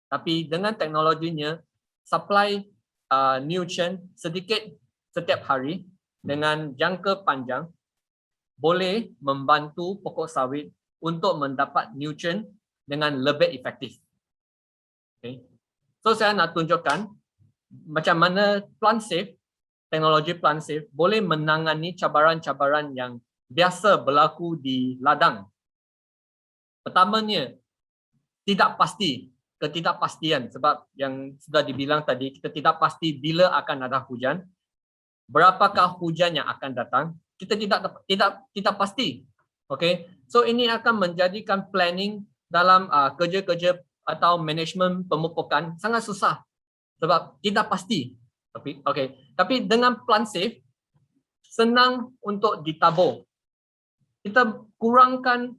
Tapi dengan teknologinya, supply nutrient sedikit setiap hari dengan jangka panjang boleh membantu pokok sawit untuk mendapat nutrient dengan lebih efektif. Okay. So saya nak tunjukkan macam mana plant safe, teknologi plant safe boleh menangani cabaran-cabaran yang biasa berlaku di ladang. Pertamanya, ketidakpastian, sebab yang sudah dibilang tadi, kita tidak pasti bila akan ada hujan, berapakah hujan yang akan datang, kita tidak pasti. Okay, so ini akan menjadikan planning dalam kerja-kerja atau manajemen pemupukan sangat susah sebab tidak pasti. Tapi dengan plant safe senang untuk ditabur. Kita kurangkan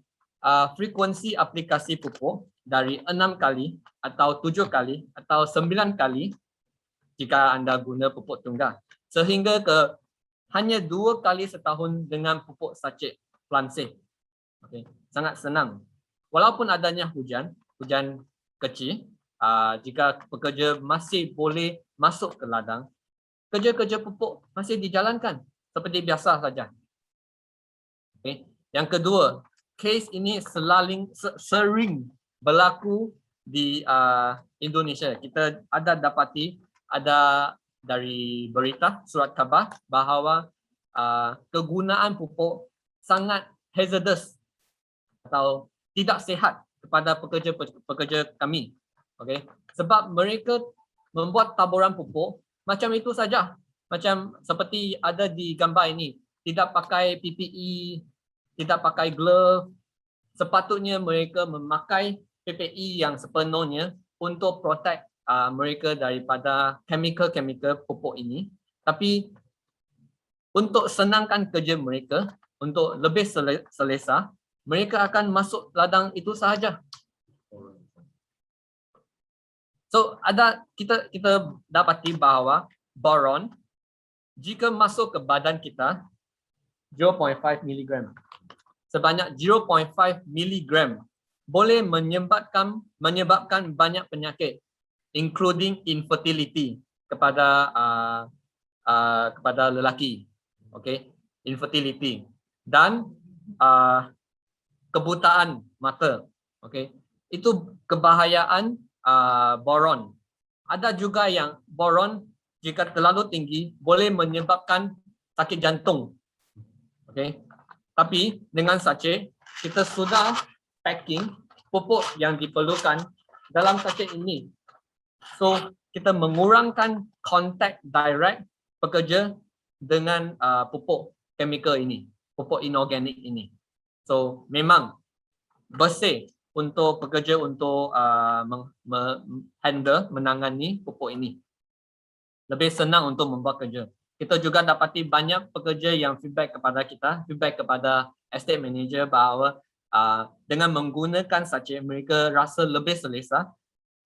frekuensi aplikasi pupuk dari 6 kali atau 7 kali atau 9 kali jika anda guna pupuk tunggal, sehingga ke hanya 2 kali setahun dengan pupuk sachet plant safe. Okay. Sangat senang. Walaupun adanya hujan kecil, jika pekerja masih boleh masuk ke ladang, kerja-kerja pupuk masih dijalankan seperti biasa saja. Okay. Yang kedua, kes ini sering berlaku di Indonesia. Kita ada dapati dari berita surat khabar bahawa kegunaan pupuk sangat hazardous atau tidak sihat kepada pekerja kami. Okay. Sebab mereka membuat taburan pupuk macam itu saja. Macam seperti ada di gambar ini. Tidak pakai PPE, tidak pakai glove. Sepatutnya mereka memakai PPE yang sepenuhnya untuk protect mereka daripada chemical pupuk ini. Tapi untuk senangkan kerja mereka, untuk lebih selesa, mereka akan masuk ladang itu sahaja. So kita dapati bahawa boron jika masuk ke badan kita 0.5 mg. Sebanyak 0.5 mg boleh menyebabkan banyak penyakit, including infertility kepada lelaki. Okay, infertility dan kebutaan mata. Okay, itu kebahayaan boron. Ada juga yang boron jika terlalu tinggi boleh menyebabkan sakit jantung. Okay, tapi dengan sachet kita sudah packing pupuk yang diperlukan dalam sachet ini. So kita mengurangkan kontak direct pekerja dengan pupuk chemical ini, pupuk inorganik ini. So memang bersih untuk pekerja untuk menangani pupuk ini. Lebih senang untuk membuat kerja. Kita juga dapati banyak pekerja yang feedback kepada estate manager bahawa dengan menggunakan sachet mereka rasa lebih selesa,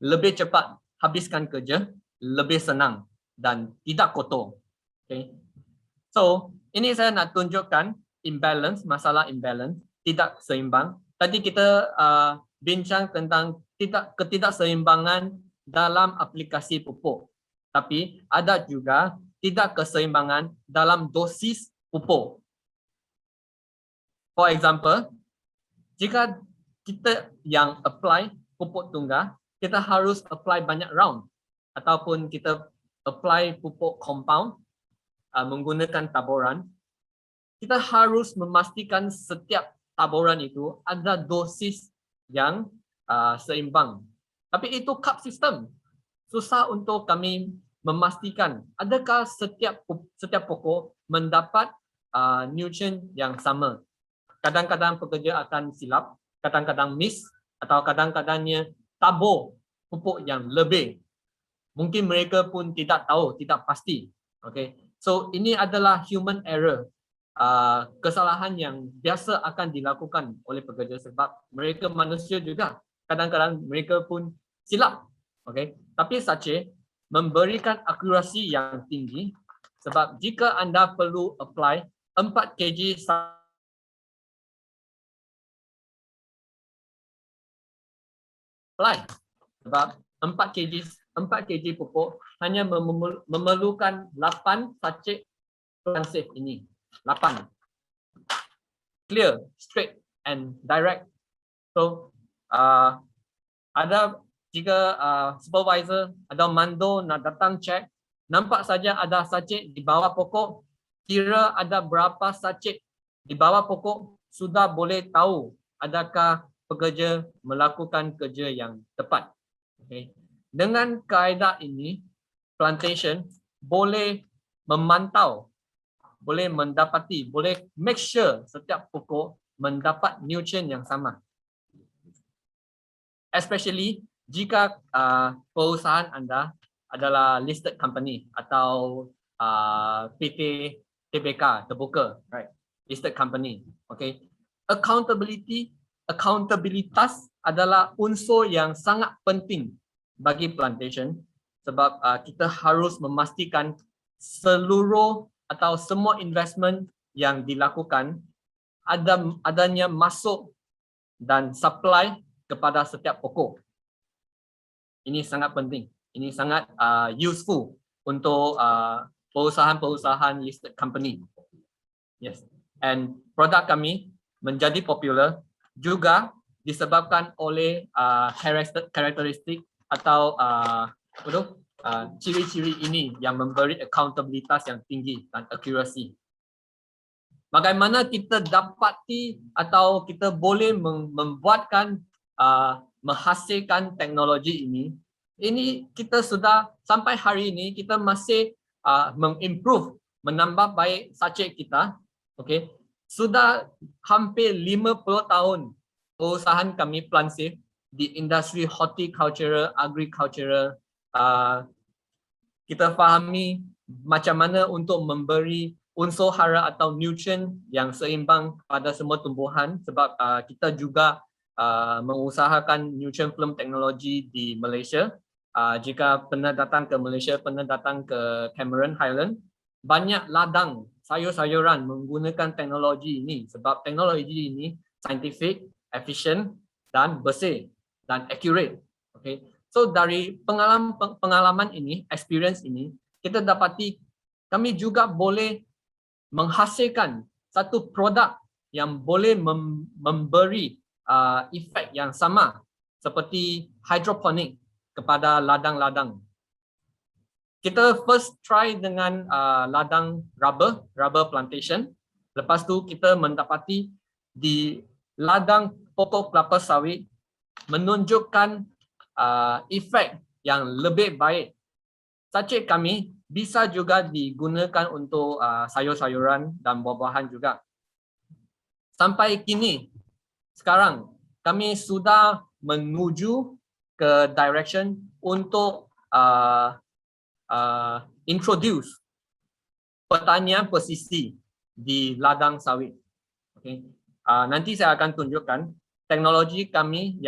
lebih cepat habiskan kerja, lebih senang dan tidak kotor. Okay. So ini saya nak tunjukkan masalah imbalance, tidak seimbang. Tadi kita bincang tentang ketidakseimbangan dalam aplikasi pupuk. Tapi ada juga tidak keseimbangan dalam dosis pupuk. For example, jika kita yang apply pupuk tunggal, kita harus apply banyak round ataupun kita apply pupuk compound menggunakan taburan, kita harus memastikan setiap taburan itu ada dosis yang seimbang. Tapi itu cup system. Susah untuk kami memastikan adakah setiap pokok mendapat nutrient yang sama. Kadang-kadang pekerja akan silap, kadang-kadang miss, atau kadang-kadangnya tabur pupuk yang lebih. Mungkin mereka pun tidak tahu, tidak pasti. Okay. So ini adalah human error. Kesalahan yang biasa akan dilakukan oleh pekerja sebab mereka manusia juga. Kadang-kadang mereka pun silap. Okay. Tapi Sachet memberikan akurasi yang tinggi sebab jika anda perlu apply 4 kg apply sebab 4 kg pupuk hanya memerlukan 8 sachet Plansif ini. 8. Clear, straight and direct. So ada jika supervisor atau mando nak datang cek, nampak saja ada sachet di bawah pokok, kira ada berapa sachet di bawah pokok, sudah boleh tahu adakah pekerja melakukan kerja yang tepat. Okay. Dengan kaedah ini, plantation boleh memantau, boleh mendapati, boleh make sure setiap pokok mendapat nutrient yang sama. Especially jika perusahaan anda adalah listed company atau PT TBK terbuka, right? Listed company, okay. Accountabilitas adalah unsur yang sangat penting bagi plantation sebab kita harus memastikan seluruh atau semua investment yang dilakukan adanya masuk dan supply kepada setiap pokok. Ini sangat penting. Ini sangat useful untuk perusahaan-perusahaan listed company. Yes. And produk kami menjadi popular juga disebabkan oleh karakteristik atau ciri-ciri ini yang memberi accountabilitas yang tinggi dan accuracy. Bagaimana kita dapati atau kita boleh membuatkan menghasilkan teknologi ini kita sudah sampai hari ini kita masih mengimprove, menambah baik sachet kita. Okay. Sudah hampir 50 tahun perusahaan kami Plansif di industri horticultural, agricultural. Kita fahami macam mana untuk memberi unsur hara atau nutrient yang seimbang pada semua tumbuhan sebab kita juga mengusahakan nutrient film teknologi di Malaysia. Jika pernah datang ke Malaysia, pernah datang ke Cameron Highland, banyak ladang sayur-sayuran menggunakan teknologi ini sebab teknologi ini scientific, efficient dan bersih dan accurate. Okay. So dari pengalaman ini, experience ini, kita dapati kami juga boleh menghasilkan satu produk yang boleh memberi efek yang sama seperti hydroponic kepada ladang-ladang. Kita first try dengan ladang rubber plantation. Lepas tu kita mendapati di ladang pokok kelapa sawit menunjukkan efek yang lebih baik. Sachet kami bisa juga digunakan untuk sayur-sayuran dan buah-buahan juga. Sampai kini, sekarang kami sudah menuju ke direction untuk introduce pertanian presisi di ladang sawit. Okay. Nanti saya akan tunjukkan teknologi kami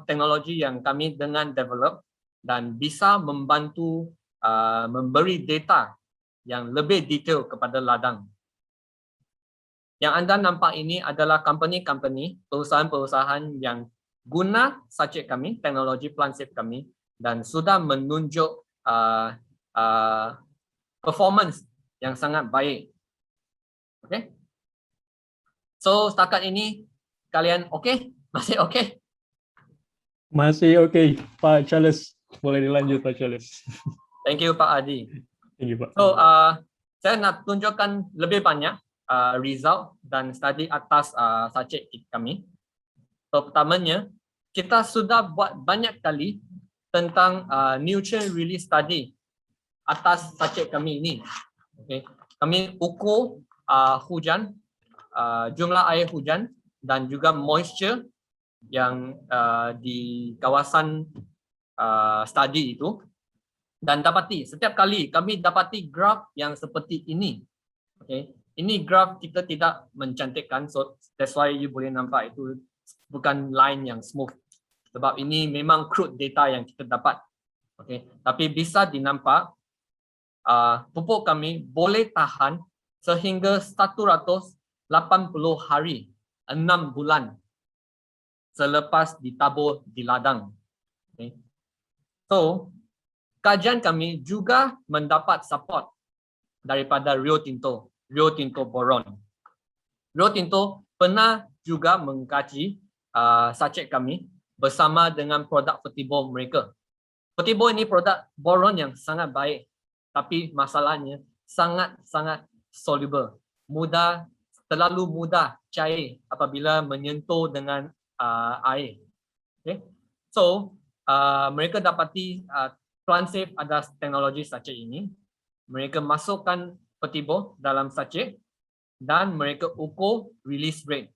teknologi yang kami dengan develop dan bisa membantu memberi data yang lebih detail kepada ladang. Yang anda nampak ini adalah company-company, perusahaan-perusahaan yang guna sachet kami, teknologi Plansif kami dan sudah menunjuk performance yang sangat baik. Okay. So setakat ini kalian okey? Masih okey? Masih oke, Pak Charles. Boleh dilanjut, Pak Charles. Thank you Pak Adi. Thank you, Pak. So saya nak tunjukkan lebih banyak result dan study atas subjek kami. So pertamanya, kita sudah buat banyak kali tentang nutrient release study atas subjek kami ini. Okay. Kami ukur hujan, jumlah air hujan dan juga moisture yang di kawasan study itu, dan dapati setiap kali kami dapati graf yang seperti ini. Okay. Ini graf kita tidak mencantikkan, so that's why you boleh nampak itu bukan line yang smooth. Sebab ini memang crude data yang kita dapat. Okay. Tapi bisa dinampak pupuk kami boleh tahan sehingga 180 hari, 6 bulan selepas ditabur di ladang. Okay. So, kajian kami juga mendapat support daripada Rio Tinto Boron. Rio Tinto pernah juga mengkaji subjek kami bersama dengan produk Fertibo mereka. Fertibo ini produk boron yang sangat baik, tapi masalahnya sangat soluble, terlalu mudah cair apabila menyentuh dengan air. Okay. So mereka dapati Plantsafe ada teknologi subjek ini. Mereka masukkan Fertibo dalam subjek dan mereka ukur release rate.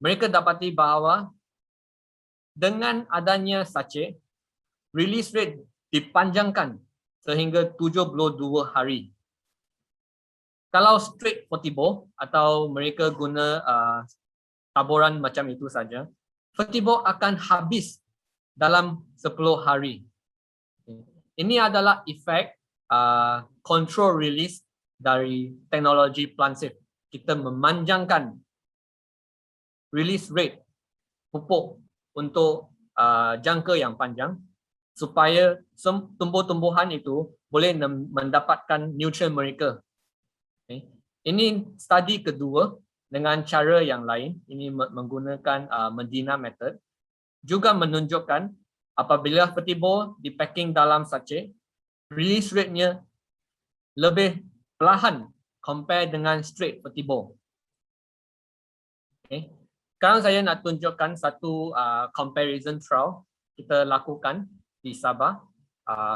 Mereka dapati bahawa dengan adanya subjek, release rate dipanjangkan sehingga 72 hari. Kalau straight Fertibo atau mereka guna taburan macam itu saja, Fertibo akan habis dalam 10 hari. Ini adalah efek control release dari teknologi Plantsafe. Kita memanjangkan release rate pupuk untuk jangka yang panjang supaya tumbuh-tumbuhan itu boleh mendapatkan nutrien mereka. Okay. Ini studi kedua dengan cara yang lain. Ini menggunakan Medina method. Juga menunjukkan apabila Fertibo dipacking dalam sachet, release rate-nya lebih perlahan compare dengan straight Fertibo. Okay. Sekarang saya nak tunjukkan satu comparison trial kita lakukan di Sabah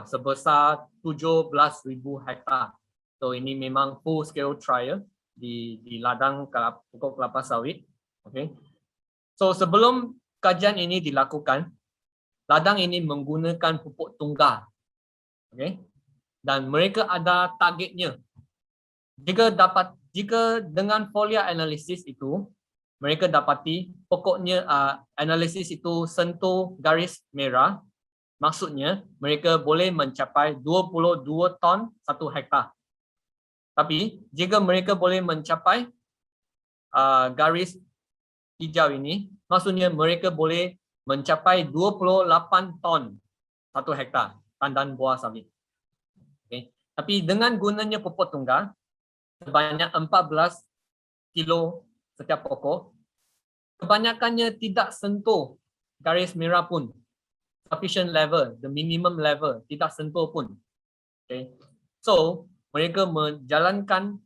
sebesar 17,000 hektar. So ini memang full scale trial di ladang pokok kelapa sawit. Okay. So sebelum kajian ini dilakukan, ladang ini menggunakan pupuk tunggal. Okay. Dan mereka ada targetnya. Jika dengan foliar analisis itu, mereka dapati pokoknya analisis itu sentuh garis merah, maksudnya mereka boleh mencapai 22 ton 1 hektar. Tapi jika mereka boleh mencapai garis hijau ini, maksudnya mereka boleh mencapai 28 ton 1 hektar tandan buah sawit. Okay. Tapi dengan gunanya pupuk tunggal sebanyak 14 kilo setiap pokok, kebanyakannya tidak sentuh garis merah pun. Sufficient level, the minimum level, tidak sentuh pun. Okay. So, mereka menjalankan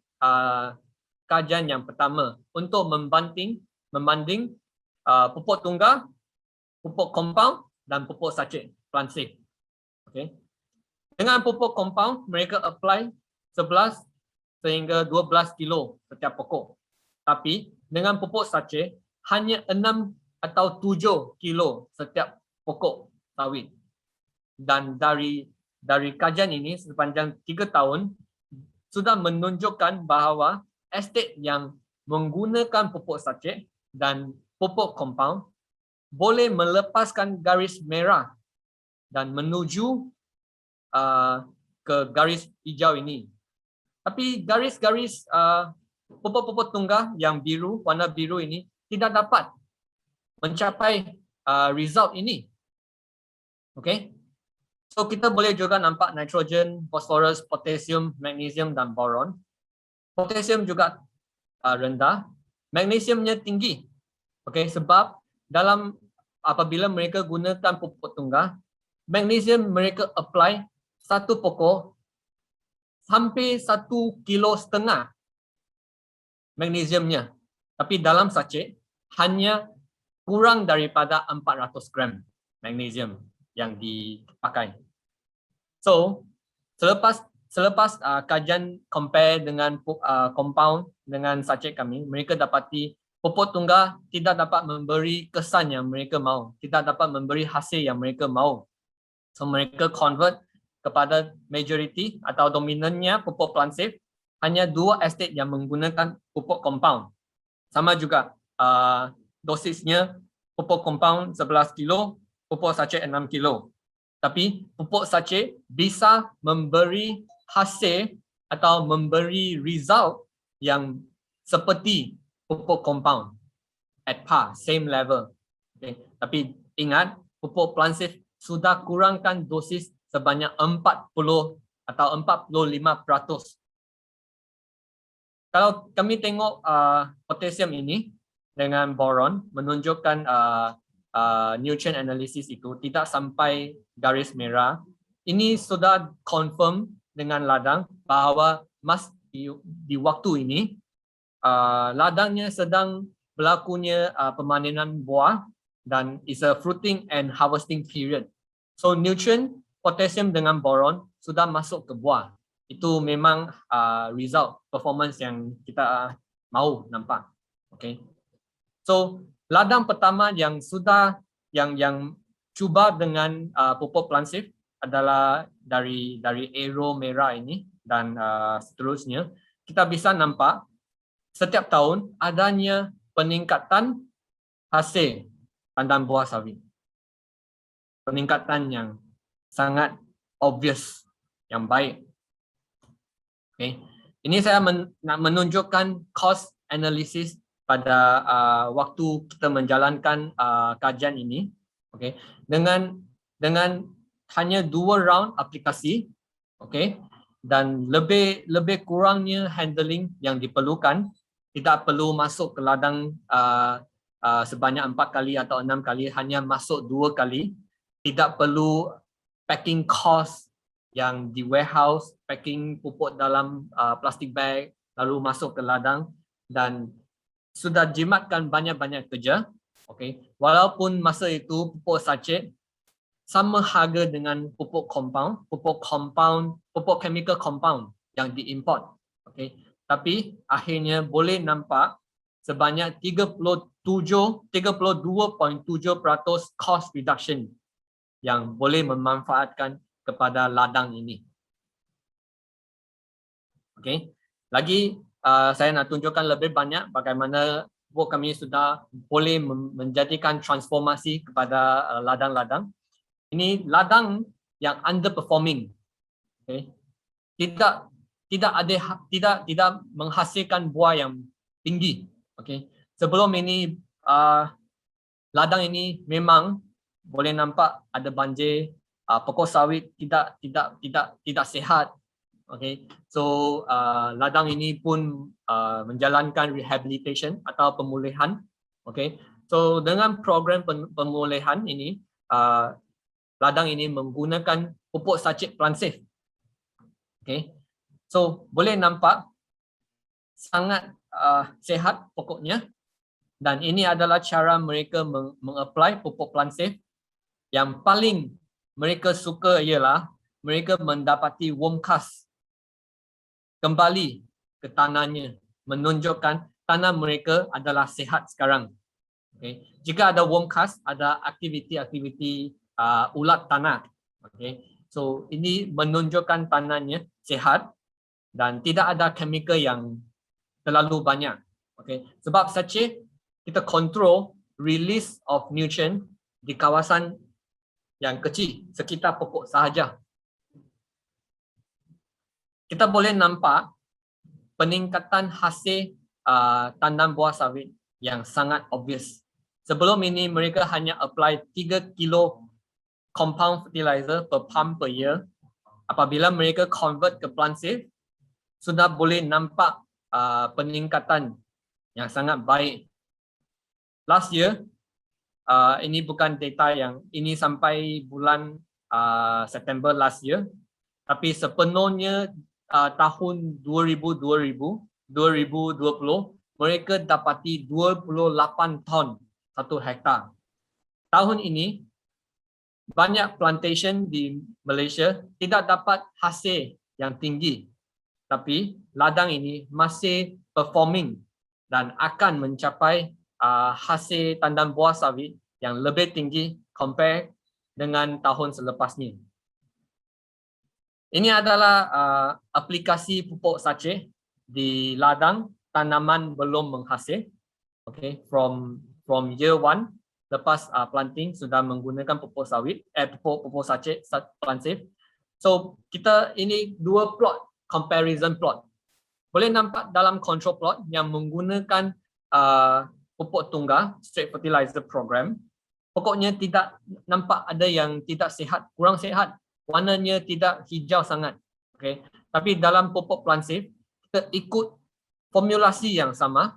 kajian yang pertama untuk membanding pupuk tunggal, pupuk compound dan pupuk sachet Plantsafe. Okay. Dengan pupuk compound, mereka apply 11 sehingga 12 kilo setiap pokok. Tapi dengan pupuk sachet hanya 6 atau 7 kilo setiap pokok sawit. Dan dari kajian ini sepanjang 3 tahun sudah menunjukkan bahawa estate yang menggunakan pupuk sachet dan pupuk compound boleh melepaskan garis merah dan menuju ke garis hijau ini. Tapi garis-garis pupuk-pupuk tunggal yang biru, warna biru ini tidak dapat mencapai result ini. Okay. So kita boleh juga nampak nitrogen, fosforus, potasium, magnesium dan boron. Potasium juga rendah, magnesiumnya tinggi. Okey, sebab dalam apabila mereka gunakan pupuk tunggal, magnesium mereka apply satu pokok hampir 1,5 kilo magnesiumnya. Tapi dalam sachet hanya kurang daripada 400 gram magnesium yang dipakai. So, selepas kajian compare dengan compound dengan sachet kami, mereka dapati pupuk tunggal tidak dapat memberi kesan yang mereka mahu, tidak dapat memberi hasil yang mereka mahu. So, mereka convert kepada majority atau dominannya pupuk plant safe, hanya 2 estate yang menggunakan pupuk compound. Sama juga dosisnya pupuk compound 11 kilo, pupuk sachet 6 kilo. Tapi pupuk sachet bisa memberi hasil atau memberi result yang seperti pupuk compound at par, same level. Okay. Tapi ingat, pupuk plant safe sudah kurangkan dosis sebanyak 40 atau 45%. Kalau kami tengok potasium ini dengan boron menunjukkan nutrient analysis itu tidak sampai garis merah. Ini sudah confirm dengan ladang bahawa di waktu ini ladangnya sedang berlakunya pemanenan buah dan is a fruiting and harvesting period. So nutrient potasium dengan boron sudah masuk ke buah. Itu memang result performance yang kita mahu nampak. Okay. So ladang pertama yang sudah yang cuba dengan pupuk plant safe adalah dari arrow merah ini dan seterusnya. Kita bisa nampak setiap tahun adanya peningkatan hasil tandan buah sawit. Peningkatan yang sangat obvious, yang baik. Okay. Ini saya nak menunjukkan cost analysis pada waktu kita menjalankan kajian ini. Okay. Dengan hanya 2 round aplikasi, okay, dan lebih kurangnya handling yang diperlukan, tidak perlu masuk ke ladang sebanyak 4 kali atau 6 kali, hanya masuk 2 kali. Tidak perlu packing cost yang di warehouse, packing pupuk dalam plastik bag, lalu masuk ke ladang, dan sudah jimatkan banyak-banyak kerja. Okay. Walaupun masa itu pupuk sachet sama harga dengan pupuk compound, pupuk chemical compound yang diimport. Okay. Tapi akhirnya boleh nampak sebanyak 32.7% cost reduction yang boleh memanfaatkan kepada ladang ini. Okay. Lagi saya nak tunjukkan lebih banyak bagaimana kami sudah boleh menjadikan transformasi kepada ladang-ladang. Ini ladang yang underperforming. Okay. Tidak menghasilkan buah yang tinggi. Okay. Sebelum ini ladang ini memang boleh nampak ada banjir, pokok sawit tidak sihat. Okay. So ladang ini pun menjalankan rehabilitation atau pemulihan. Okay. So dengan program pemulihan ini, ladang ini menggunakan pupuk sachet plant safe. Okay. So boleh nampak sangat sihat pokoknya, dan ini adalah cara mereka mengapply pupuk plant safe. Yang paling mereka suka ialah mereka mendapati worm cast kembali ke tanahnya, menunjukkan tanah mereka adalah sihat sekarang. Okay. Jika ada worm cast, ada aktiviti ulat tanah. Okay. So ini menunjukkan tanahnya sihat dan tidak ada chemical yang terlalu banyak. Okay. Sebab sachet kita control release of nutrient di kawasan yang kecil, sekitar pokok sahaja. Kita boleh nampak peningkatan hasil tandan buah sawit yang sangat obvious. Sebelum ini mereka hanya apply 3 kilo compound fertilizer per pump per year. Apabila mereka convert ke plant safe, sudah boleh nampak peningkatan yang sangat baik. Last year, ini bukan data yang ini sampai bulan September last year, tapi sepenuhnya tahun 2020, mereka dapati 28 ton 1 hektar. Tahun ini, banyak plantation di Malaysia tidak dapat hasil yang tinggi, tapi ladang ini masih performing dan akan mencapai hasil tandan buah sawit yang lebih tinggi compare dengan tahun selepasnya. Ini adalah aplikasi pupuk sachet di ladang tanaman belum menghasil. Okay, from year 1 lepas planting sudah menggunakan pupuk sawit, pupuk sachet plant safe. So kita ini dua plot, comparison plot. Boleh nampak dalam control plot yang menggunakan pupuk tunggal, straight fertilizer program. Pokoknya tidak nampak ada yang tidak sihat, kurang sihat. Warnanya tidak hijau sangat. Okay. Tapi dalam pupuk plant safe, kita ikut formulasi yang sama,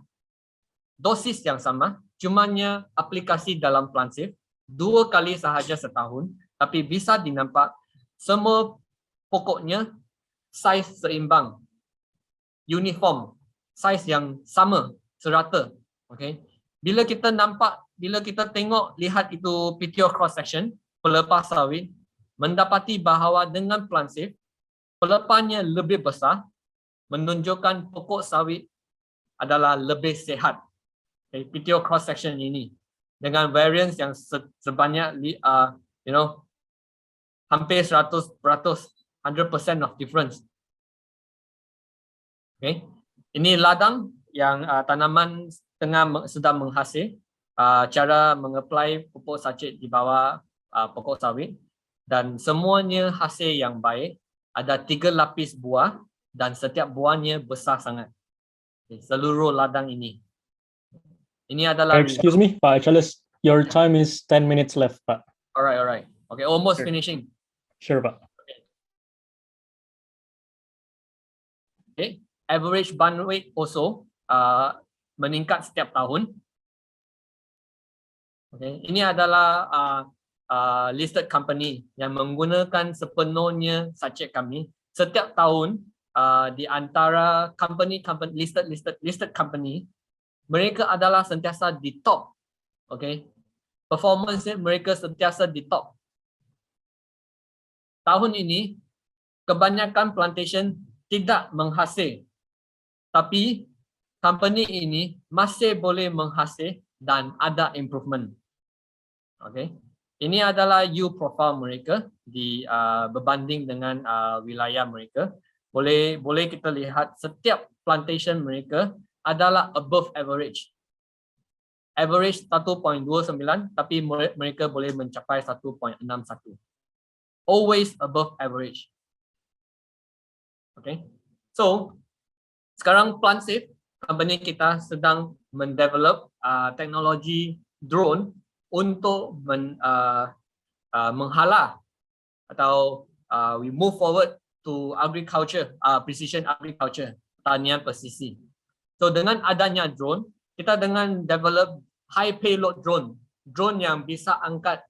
dosis yang sama, cumanya aplikasi dalam plant safe 2 kali sahaja setahun, tapi bisa dinampak semua pokoknya saiz seimbang, uniform, saiz yang sama, serata. Okay. Bila kita nampak, bila kita lihat itu PTO cross section, pelepah sawit, mendapati bahawa dengan plant safe, pelepahnya lebih besar, menunjukkan pokok sawit adalah lebih sihat. Okay, PTO cross section ini dengan variance yang sebanyak hampir 100%, 100% of difference. Okay, ini ladang yang tanaman sedang menghasil, cara mengapply pupuk sachet di bawah pokok sawit, dan semuanya hasil yang baik. Ada 3 lapis buah dan setiap buahnya besar sangat. Okay, seluruh ladang ini. Ini adalah Excuse me, Pak Charles, your time is 10 minutes left, Pak. Alright. Okay, almost Sure. finishing. Sure, Pak. Okay, average bun rate also meningkat setiap tahun. Okay, ini adalah listed company yang menggunakan sepenuhnya sachet kami. Setiap tahun di antara listed company, mereka adalah sentiasa di top. Okay, performance mereka sentiasa di top. Tahun ini kebanyakan plantation tidak menghasil, tapi company ini masih boleh menghasil dan ada improvement. Okay, ini adalah yield profile mereka di berbanding dengan wilayah mereka. Boleh kita lihat setiap plantation mereka adalah above average. Average 1.29, tapi mereka boleh mencapai 1.61. Always above average. Okay. So, sekarang plant safe, company kita sedang mendevelop teknologi drone untuk menghalau atau we move forward to agriculture, precision agriculture, pertanian presisi. So dengan adanya drone, kita dengan develop high payload drone yang bisa angkat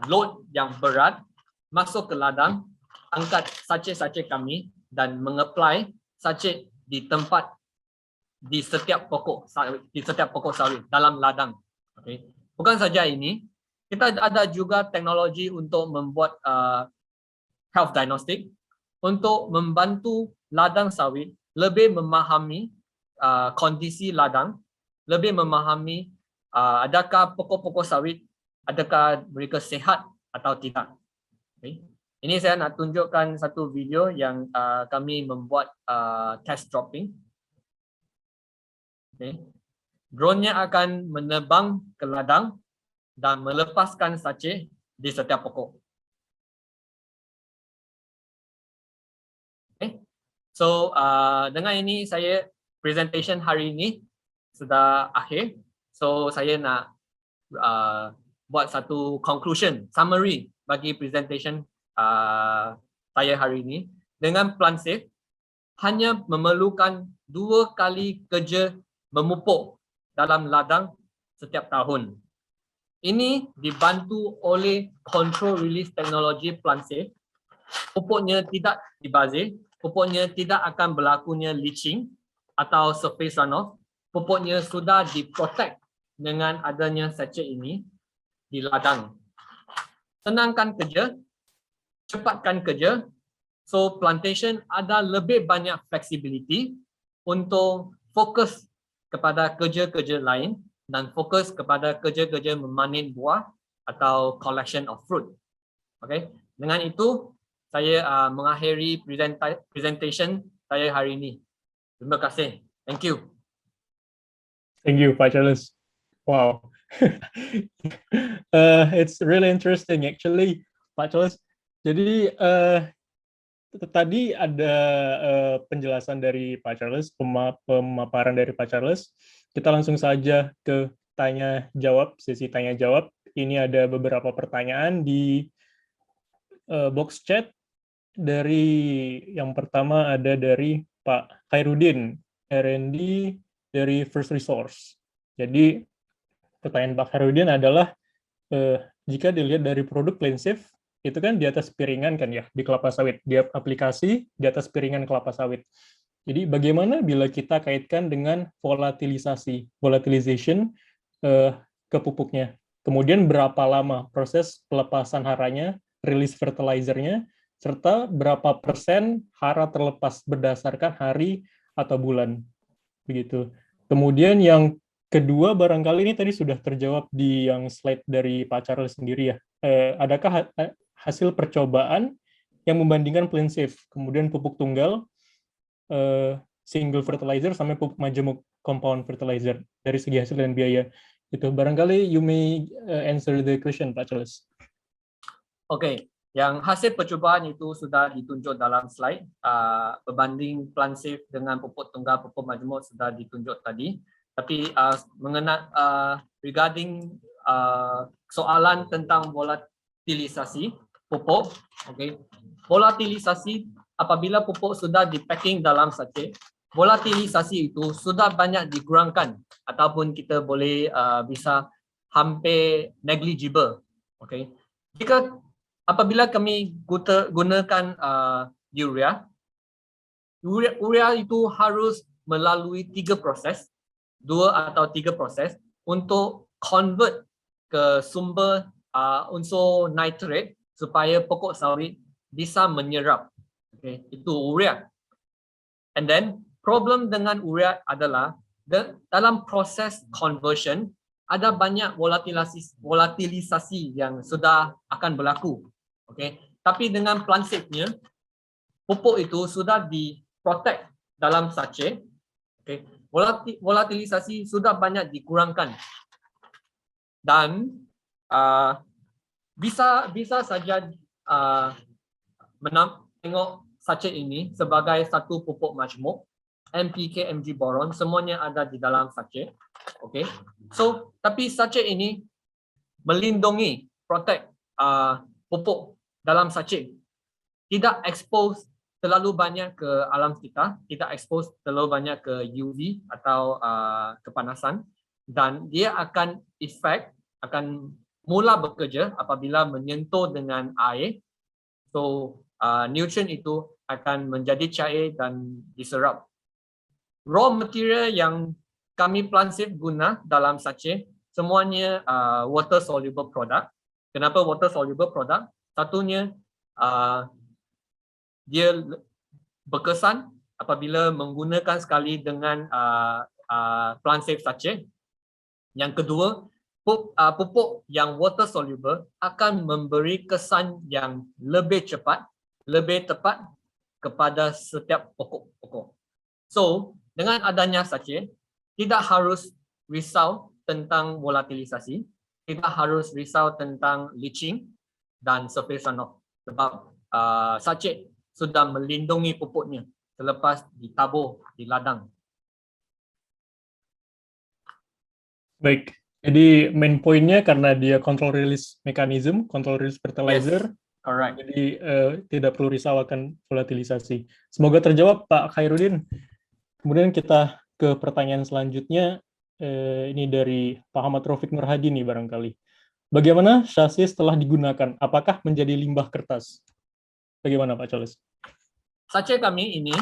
load yang berat, masuk ke ladang, angkat sachet-sachet kami dan mengapply sachet di tempat di setiap pokok sawit dalam ladang. Okay. Bukan saja ini, kita ada juga teknologi untuk membuat health diagnostic untuk membantu ladang sawit lebih memahami kondisi ladang, lebih memahami adakah pokok-pokok sawit, adakah mereka sihat atau tidak. Okay. Ini saya nak tunjukkan satu video yang kami membuat test dropping. Okay. Drone-nya akan menerbang ke ladang dan melepaskan sachet di setiap pokok. Okay. So dengan ini saya presentation hari ini sudah akhir. So saya nak buat satu conclusion, summary bagi presentation saya hari ini. Dengan plant safe, hanya memerlukan 2 kali kerja memupuk dalam ladang setiap tahun. Ini dibantu oleh control release teknologi plant safe. Pupuknya tidak dibazir, pupuknya tidak akan berlakunya leaching atau surface runoff. Pupuknya sudah diprotect dengan adanya sachet ini di ladang. Senangkan kerja, cepatkan kerja. So plantation ada lebih banyak flexibility untuk fokus kepada kerja-kerja lain dan fokus kepada kerja-kerja memanen buah atau collection of fruit. Okay. Dengan itu saya mengakhiri presentation saya hari ini. Terima kasih. Thank you. Thank you, Pak Charles. Wow. It's really interesting actually, Pak Charles. Jadi tadi ada penjelasan dari Pak Charles, pemaparan dari Pak Charles. Kita langsung saja ke tanya jawab, sesi tanya jawab. Ini ada beberapa pertanyaan di box chat. Dari yang pertama ada dari Pak Khairuddin, R&D dari First Resource. Jadi pertanyaan Pak Khairuddin adalah jika dilihat dari produk CleanSafe itu kan di atas piringan kan ya, di kelapa sawit, dia aplikasi di atas piringan kelapa sawit. Jadi bagaimana bila kita kaitkan dengan volatilization ke pupuknya? Kemudian berapa lama proses pelepasan haranya, release fertilizer-nya, serta berapa persen hara terlepas berdasarkan hari atau bulan. Begitu. Kemudian yang kedua barangkali ini tadi sudah terjawab di yang slide dari Pak Charles sendiri ya. Adakah hasil percobaan yang membandingkan CleanSafe, kemudian pupuk tunggal, single fertilizer, sampai pupuk majemuk compound fertilizer dari segi hasil dan biaya? Itu barangkali you may answer the question, Pak Charles. Oke. Yang hasil percubaan itu sudah ditunjuk dalam slide. Berbanding plant safe dengan pupuk tunggal, pupuk majemuk sudah ditunjuk tadi. Tapi regarding soalan tentang volatilisasi pupuk, okay. Volatilisasi apabila pupuk sudah dipacking dalam sachet, volatilisasi itu sudah banyak dikurangkan ataupun kita boleh bisa hampir negligible. Okay. Apabila kami gunakan urea itu harus melalui 3 proses, 2 atau 3 proses untuk convert ke sumber unsur nitrate supaya pokok sawit bisa menyerap. Okay, itu urea. And then problem dengan urea adalah dalam proses conversion ada banyak volatilisasi yang sudah akan berlaku. Okay. Tapi dengan plant safe-nya, pupuk itu sudah diprotect dalam sachet. Okay. Volatilisasi sudah banyak dikurangkan. Dan bisa saja tengok sachet ini sebagai satu pupuk majmuk, NPK, Mg, boron, semuanya ada di dalam sachet. Okay. So, tapi sachet ini melindungi, protect pupuk dalam sachet. Tidak expose terlalu banyak ke alam sekitar, tidak expose terlalu banyak ke UV atau kepanasan, dan dia akan mula bekerja apabila menyentuh dengan air. So, nutrient itu akan menjadi cair dan diserap. Raw material yang kami plant safe guna dalam sachet semuanya water soluble product. Kenapa water soluble product? Satunya dia berkesan apabila menggunakan sekali dengan plant safe sachet. Yang kedua, pupuk yang water soluble akan memberi kesan yang lebih cepat, lebih tepat kepada setiap pokok-pokok. So, dengan adanya sachet, tidak harus risau tentang volatilisasi, tidak harus risau tentang leaching dan surface runoff, sebab sachet sudah melindungi pupuknya selepas ditabur di ladang. Baik, jadi main point-nya karena dia control release mechanism, control release fertilizer, Correct. Jadi tidak perlu risau akan volatilisasi. Semoga terjawab Pak Khairuddin. Kemudian kita ke pertanyaan selanjutnya. Ini dari Pak Ahmad Raufik Nurhadi nih barangkali. Bagaimana chassis setelah digunakan? Apakah menjadi limbah kertas? Bagaimana Pak Charles? Sachet kami ini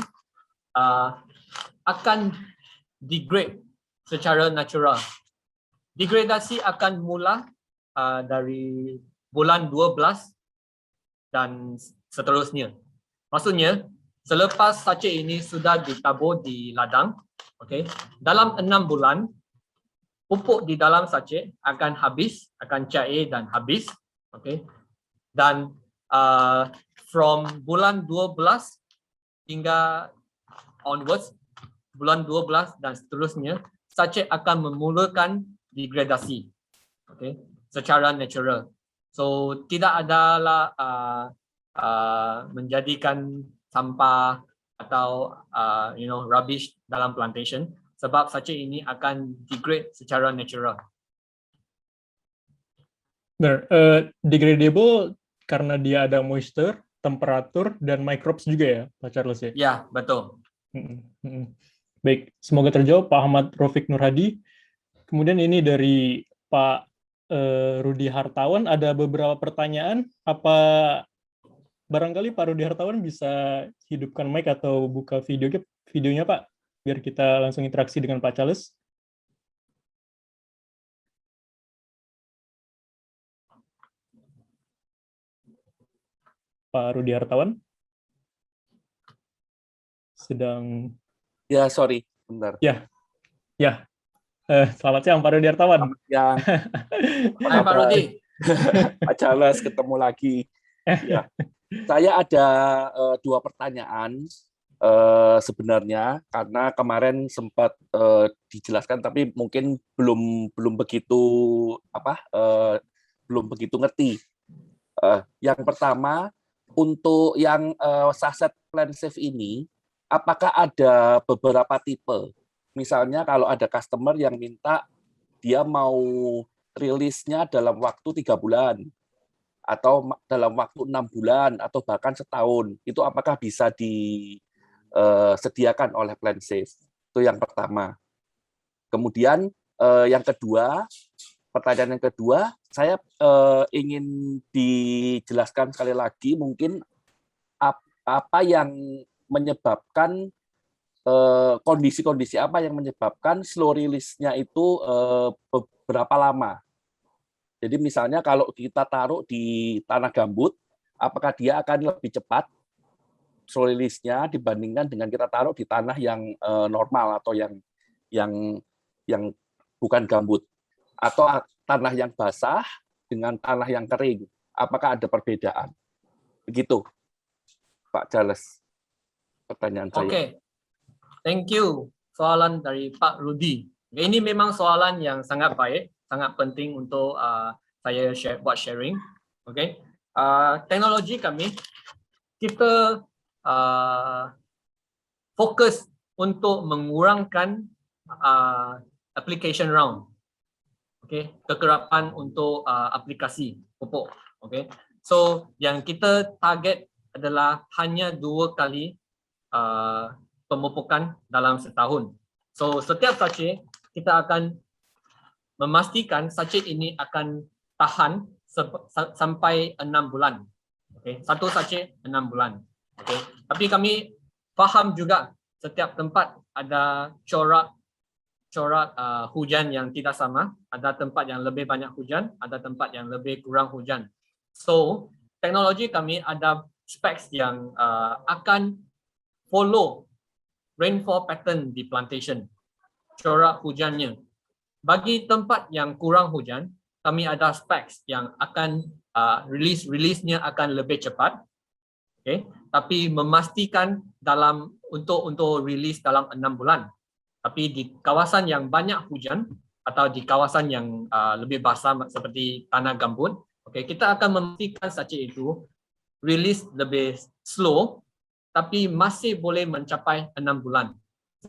akan degrade secara natural. Degradasi akan mula dari bulan 12 dan seterusnya. Maksudnya, selepas sachet ini sudah ditabur di ladang, okay, dalam 6 bulan, pupuk di dalam sachet akan habis, akan cair dan habis. Okay. Dan from bulan 12 hingga onwards, bulan 12 dan seterusnya, sachet akan memulakan degradasi, okay, secara natural. So tidak adalah menjadikan sampah atau rubbish dalam plantation, sebab sachet ini akan degrade secara natural. Degradable karena dia ada moisture, temperatur, dan microbes juga ya, Pak Charles ya? Ya, betul. Baik, semoga terjawab Pak Ahmad Raufik Nurhadi. Kemudian ini dari Pak Rudi Hartawan, ada beberapa pertanyaan. Apa barangkali Pak Rudi Hartawan bisa hidupkan mic atau buka videonya Pak, biar kita langsung interaksi dengan Pak Charles. Pak Rudi Hartawan sedang... Ya, sorry, bentar. Ya. Selamat siang Pak Rudi Hartawan. Selamat siang. Hai Pak Rudi. Pak Charles, ketemu lagi. Ya. Saya ada 2 pertanyaan sebenarnya, karena kemarin sempat dijelaskan tapi mungkin belum begitu ngerti. Yang pertama, untuk yang saset PlanSafe ini, apakah ada beberapa tipe? Misalnya kalau ada customer yang minta dia mau rilisnya dalam waktu 3 bulan, atau dalam waktu 6 bulan, atau bahkan setahun, itu apakah bisa disediakan oleh PlanSafe? Itu yang pertama. Kemudian yang kedua, pertanyaan yang kedua, saya ingin dijelaskan sekali lagi mungkin apa yang menyebabkan kondisi-kondisi apa yang menyebabkan slow release-nya itu berapa lama. Jadi misalnya kalau kita taruh di tanah gambut, apakah dia akan lebih cepat slow release-nya dibandingkan dengan kita taruh di tanah yang normal atau yang bukan gambut, atau tanah yang basah dengan tanah yang kering, apakah ada perbedaan? Begitu, Pak Charles, pertanyaan saya. Oke, thank you. Soalan dari Pak Rudi. Ini memang soalan yang sangat baik, sangat penting untuk saya buat sharing. Oke, teknologi kami, kita fokus untuk mengurangkan application round. Okay, kekerapan untuk aplikasi pupuk. Okay, so yang kita target adalah hanya 2 kali pemupukan dalam setahun. So setiap sachet kita akan memastikan sachet ini akan tahan sampai 6 bulan. Okay, 1 sachet 6 bulan. Okay, tapi kami faham juga setiap tempat ada corak hujan yang tidak sama, ada tempat yang lebih banyak hujan, ada tempat yang lebih kurang hujan. So, teknologi kami ada specs yang akan follow rainfall pattern di plantation, corak hujannya. Bagi tempat yang kurang hujan, kami ada specs yang akan release-nya akan lebih cepat. Okay, tapi memastikan untuk release dalam 6 bulan. Tapi di kawasan yang banyak hujan atau di kawasan yang lebih basah seperti tanah gambut, okay, kita akan memastikan sachet itu release lebih slow, tapi masih boleh mencapai 6 bulan.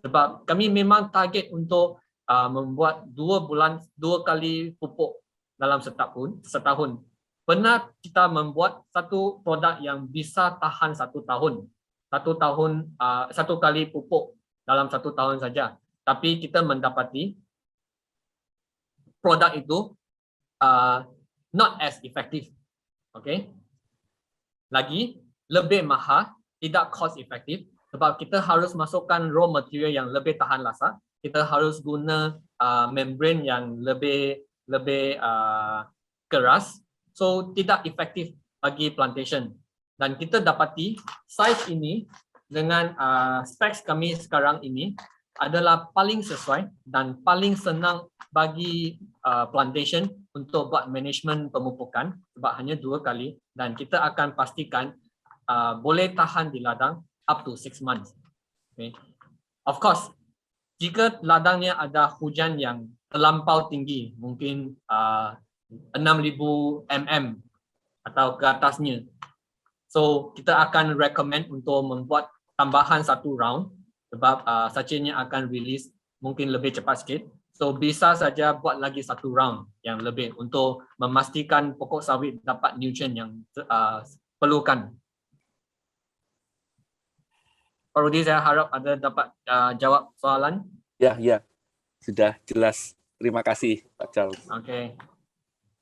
Sebab kami memang target untuk membuat 2 kali pupuk dalam setahun. pernah kita membuat satu produk yang bisa tahan 1 tahun. 1 tahun, 1 kali pupuk dalam 1 tahun saja. Tapi kita mendapati produk itu not as effective. Okay. Lagi, lebih mahal, tidak cost effective sebab kita harus masukkan raw material yang lebih tahan lasa. Kita harus guna membrane yang lebih keras. So tidak efektif bagi plantation. Dan kita dapati size ini dengan specs kami sekarang ini adalah paling sesuai dan paling senang bagi plantation untuk buat management pemupukan sebab hanya 2 kali dan kita akan pastikan boleh tahan di ladang up to 6 months. Okay. Of course, jika ladangnya ada hujan yang terlampau tinggi, mungkin 6,000 mm atau ke atasnya, so kita akan recommend untuk membuat tambahan 1 round sebab sachetnya akan release mungkin lebih cepat sikit. So bisa saja buat lagi 1 round yang lebih untuk memastikan pokok sawit dapat nutrien yang perlukan. Pak Rudi, saya harap ada dapat jawab soalan. Ya, sudah jelas. Terima kasih, Pak Charles. Oke.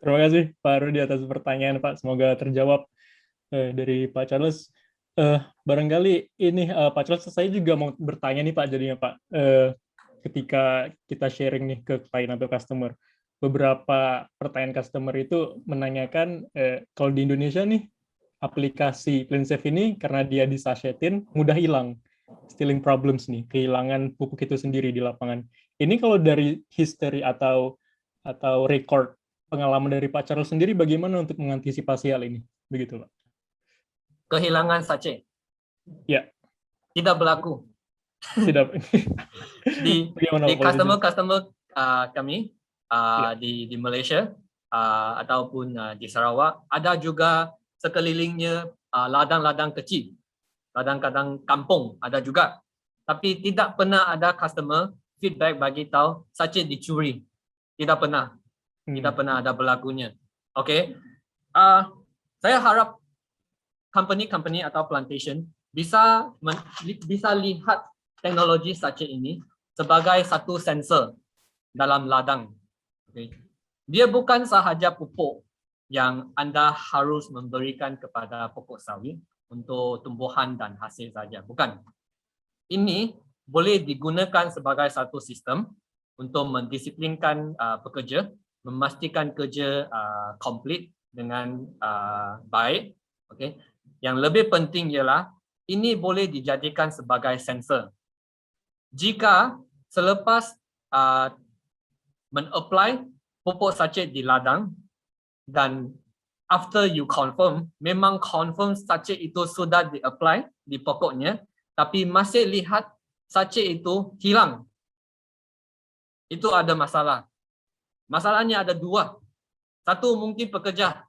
Terima kasih Pak Rudi atas pertanyaan, Pak. Semoga terjawab dari Pak Charles. Barangkali ini Pak Charles, saya juga mau bertanya nih Pak, jadinya Pak. Ketika kita sharing nih ke klien atau customer, beberapa pertanyaan customer itu menanyakan kalau di Indonesia nih aplikasi CleanSafe ini karena dia disashetin mudah hilang, stealing problems nih, kehilangan pupuk itu sendiri di lapangan. Ini kalau dari history atau record pengalaman dari Pak Charles sendiri, bagaimana untuk mengantisipasi hal ini? Begitu Pak. Kehilangan sachet? Ya. Tidak berlaku. Tidak. di customer kami di Malaysia ataupun di Sarawak ada juga sekelilingnya ladang-ladang kecil, ladang-ladang kampung ada juga, tapi tidak pernah ada customer feedback bagi tahu sachet dicuri. Tidak pernah ada berlakunya. Okay. Saya harap company atau plantation bisa lihat teknologi sachet ini sebagai satu sensor dalam ladang. Okay. Dia bukan sahaja pupuk yang Anda harus memberikan kepada pokok sawit untuk tumbuhan dan hasil saja. Bukan. Ini boleh digunakan sebagai satu sistem untuk mendisiplinkan pekerja, memastikan kerja komplit dengan baik. Okay. Yang lebih penting ialah ini boleh dijadikan sebagai sensor. Jika selepas men-apply pupuk sachet di ladang dan after you confirm, memang confirm sachet itu sudah di-apply di pokoknya, tapi masih lihat sachet itu hilang, itu ada masalah. Masalahnya ada 2. Satu mungkin pekerja,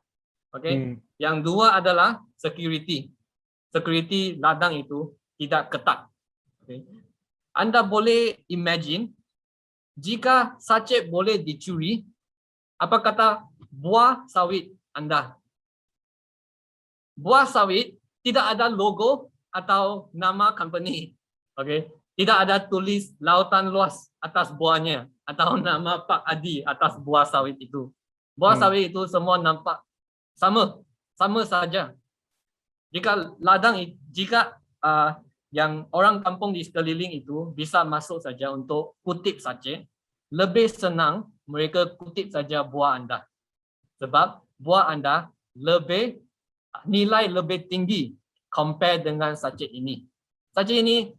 okay? Yang 2 adalah security. Security ladang itu tidak ketat. Okay? Anda boleh imagine jika sachet boleh dicuri, apa kata buah sawit Anda? Buah sawit tidak ada logo atau nama company. Okay? Tidak ada tulis lautan luas atas buahnya atau nama Pak Adi atas buah sawit itu. Buah sawit itu semua nampak sama saja. Jika yang orang kampung di sekeliling itu bisa masuk saja untuk kutip sachet, lebih senang mereka kutip saja buah Anda. Sebab buah Anda nilai lebih tinggi compare dengan sachet ini. Sachet ini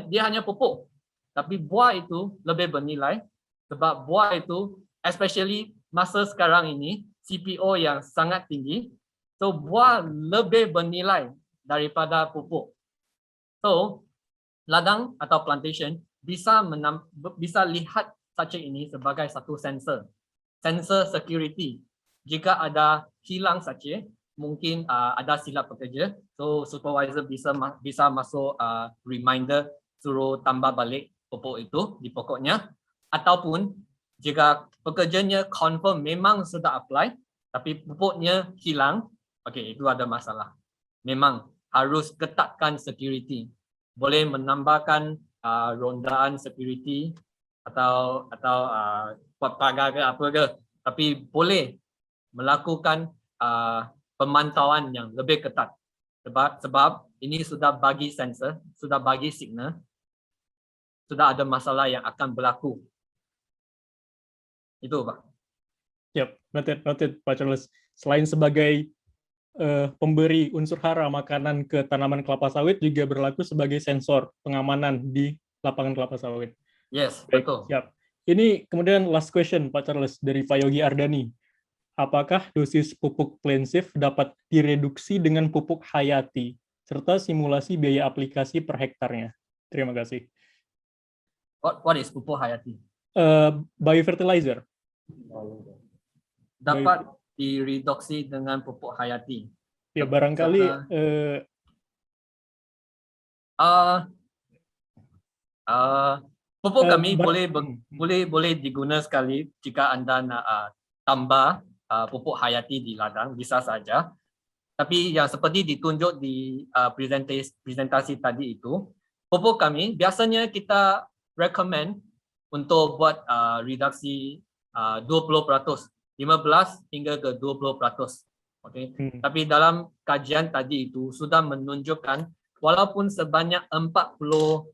dia hanya pupuk, tapi buah itu lebih bernilai sebab buah itu especially masa sekarang ini CPO yang sangat tinggi, so buah lebih bernilai daripada pupuk. So, ladang atau plantation bisa lihat sachet ini sebagai satu sensor security. Jika ada hilang sachet, mungkin ada silap pekerja, so supervisor bisa masuk reminder suruh tambah balik pupuk itu di pokoknya, ataupun jika pekerjanya confirm memang sudah apply, tapi pupuknya hilang, okey, itu ada masalah. Memang harus ketatkan security. Boleh menambahkan rondaan security atau buat pagar ke apa ke, tapi boleh melakukan pemantauan yang lebih ketat. Sebab ini sudah bagi sensor, sudah bagi signal, sudah ada masalah yang akan berlaku. Itu Pak. Yap, noted Pak Charles. Selain sebagai pemberi unsur hara makanan ke tanaman kelapa sawit, juga berlaku sebagai sensor pengamanan di lapangan kelapa sawit. Yes, Baik, betul. siap. Ini kemudian last question Pak Charles dari Pak Yogi Ardani. Apakah dosis pupuk Plensif dapat direduksi dengan pupuk hayati, serta simulasi biaya aplikasi per hektarnya? Terima kasih. What is pupuk hayati? Biofertilizer. Dapat direduksi dengan pupuk hayati. Ya, barangkali pupuk kami boleh digunakan sekali jika anda nak tambah pupuk hayati di ladang, bisa saja. Tapi yang seperti ditunjuk di presentasi tadi itu, pupuk kami biasanya kita recommend untuk buat reduksi 20%, 15 hingga ke 20%. Okay. Tapi dalam kajian tadi itu sudah menunjukkan walaupun sebanyak 40%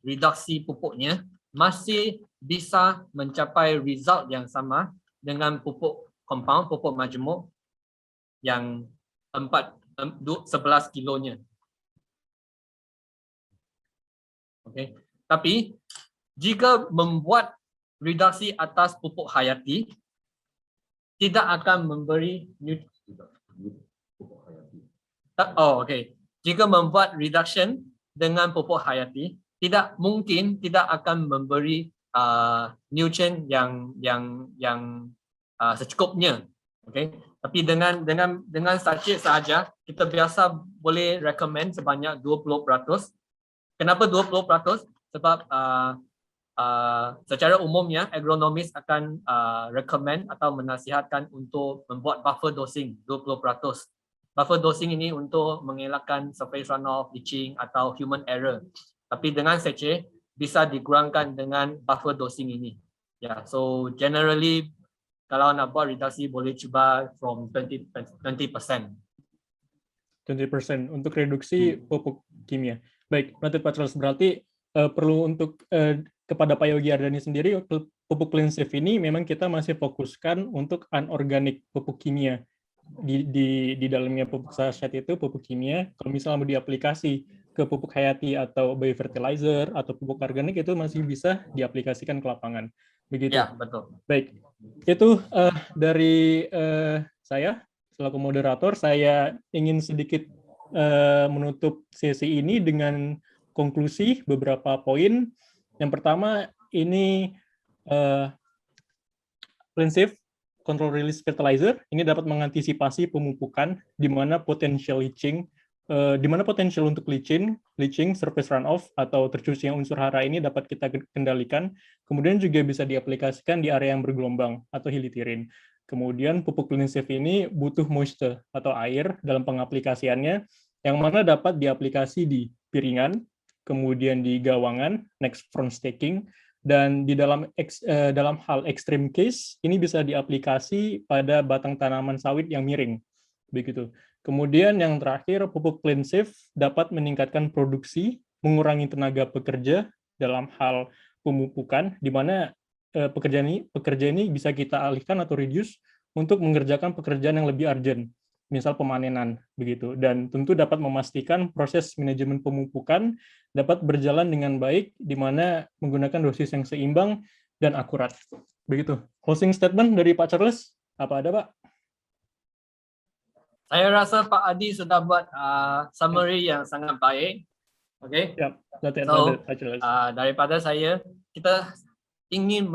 reduksi pupuknya masih bisa mencapai result yang sama dengan pupuk compound, pupuk majmuk yang 11 kilonya. Okay. Tapi jika membuat reduksi atas pupuk hayati, tidak akan memberi Jika membuat reduction dengan pupuk hayati, tidak akan memberi nutrient yang secukupnya. Okay. Tapi dengan sachet sahaja, kita biasa boleh recommend sebanyak 20%. Kenapa 20%? Sebab secara umumnya agronomis akan recommend atau menasihatkan untuk membuat buffer dosing 20%. Buffer dosing ini untuk mengelakkan surface runoff, leaching atau human error. Tapi dengan sachet bisa dikurangkan dengan buffer dosing ini. Ya, so generally kalau nak buat reduksi boleh cuba from 20%. 20% untuk reduksi pupuk kimia. Baik, nanti Pak Charles, berarti perlu untuk kepada Pak Yogi Ardani sendiri, pupuk Plensif ini memang kita masih fokuskan untuk anorganik pupuk kimia. Di dalamnya pupuk sachet itu pupuk kimia, kalau misalnya mau diaplikasi ke pupuk hayati atau biofertilizer atau pupuk organik itu masih bisa diaplikasikan ke lapangan. Begitu. Ya, betul. Baik, itu dari saya selaku moderator. Saya ingin sedikit menutup sesi ini dengan konklusi beberapa poin. Yang pertama, ini Plensif Control Release Fertilizer ini dapat mengantisipasi pemupukan di mana potensial leaching, di mana potensial untuk leaching, surface runoff atau tercucinya unsur hara ini dapat kita kendalikan. Kemudian juga bisa diaplikasikan di area yang bergelombang atau hilitirin. Kemudian pupuk Plensif ini butuh moisture atau air dalam pengaplikasiannya, yang mana dapat diaplikasi di piringan, kemudian di gawangan, next front staking, dan di dalam hal extreme case ini bisa diaplikasi pada batang tanaman sawit yang miring, begitu. Kemudian yang terakhir, pupuk Plensif dapat meningkatkan produksi, mengurangi tenaga pekerja dalam hal pemupukan, di mana pekerja ini bisa kita alihkan atau reduce untuk mengerjakan pekerjaan yang lebih urgent, misal pemanenan, begitu. Dan tentu dapat memastikan proses manajemen pemupukan dapat berjalan dengan baik, di mana menggunakan dosis yang seimbang dan akurat. Begitu. Closing statement dari Pak Charles, apa ada Pak? Saya rasa Pak Adi sudah buat summary yang sangat baik. Okay. Ya, so, daripada saya, kita ingin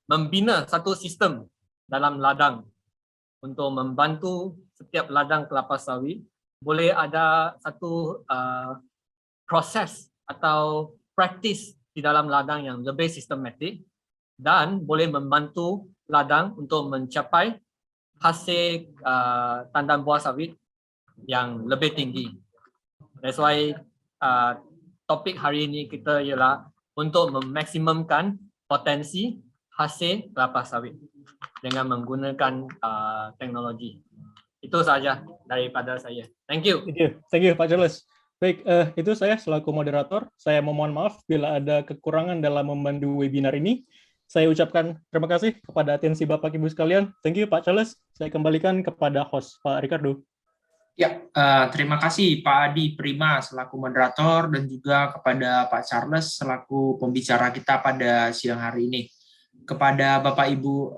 membina satu sistem dalam ladang untuk membantu setiap ladang kelapa sawit. Boleh ada satu proses atau praktis di dalam ladang yang lebih sistematik dan boleh membantu ladang untuk mencapai hasil tandan buah sawit yang lebih tinggi. That's why topik hari ini kita ialah untuk memaksimumkan potensi hasil kelapa sawit dengan menggunakan teknologi. Itu saja daripada saya. Thank you. Thank you Pak Charles. Baik, itu saya selaku moderator. Saya memohon maaf bila ada kekurangan dalam memandu webinar ini. Saya ucapkan terima kasih kepada atensi Bapak Ibu sekalian. Thank you Pak Charles. Saya kembalikan kepada host Pak Ricardo. Ya, terima kasih Pak Adi Prima selaku moderator dan juga kepada Pak Charles selaku pembicara kita pada siang hari ini. Kepada Bapak Ibu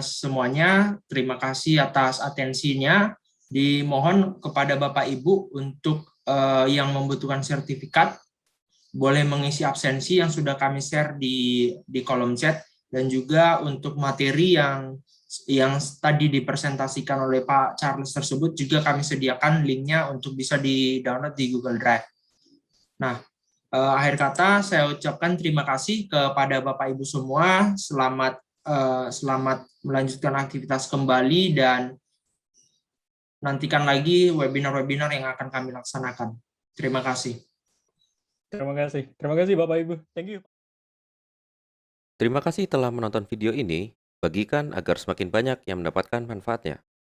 semuanya, terima kasih atas atensinya. Dimohon kepada Bapak Ibu untuk yang membutuhkan sertifikat, boleh mengisi absensi yang sudah kami share di kolom chat, dan juga untuk materi yang tadi dipresentasikan oleh Pak Charles tersebut juga kami sediakan linknya untuk bisa di-download di Google Drive. Nah, akhir kata saya ucapkan terima kasih kepada Bapak Ibu semua. Selamat melanjutkan aktivitas kembali dan nantikan lagi webinar-webinar yang akan kami laksanakan. Terima kasih. Terima kasih Bapak Ibu. Thank you. Terima kasih telah menonton video ini. Bagikan agar semakin banyak yang mendapatkan manfaatnya.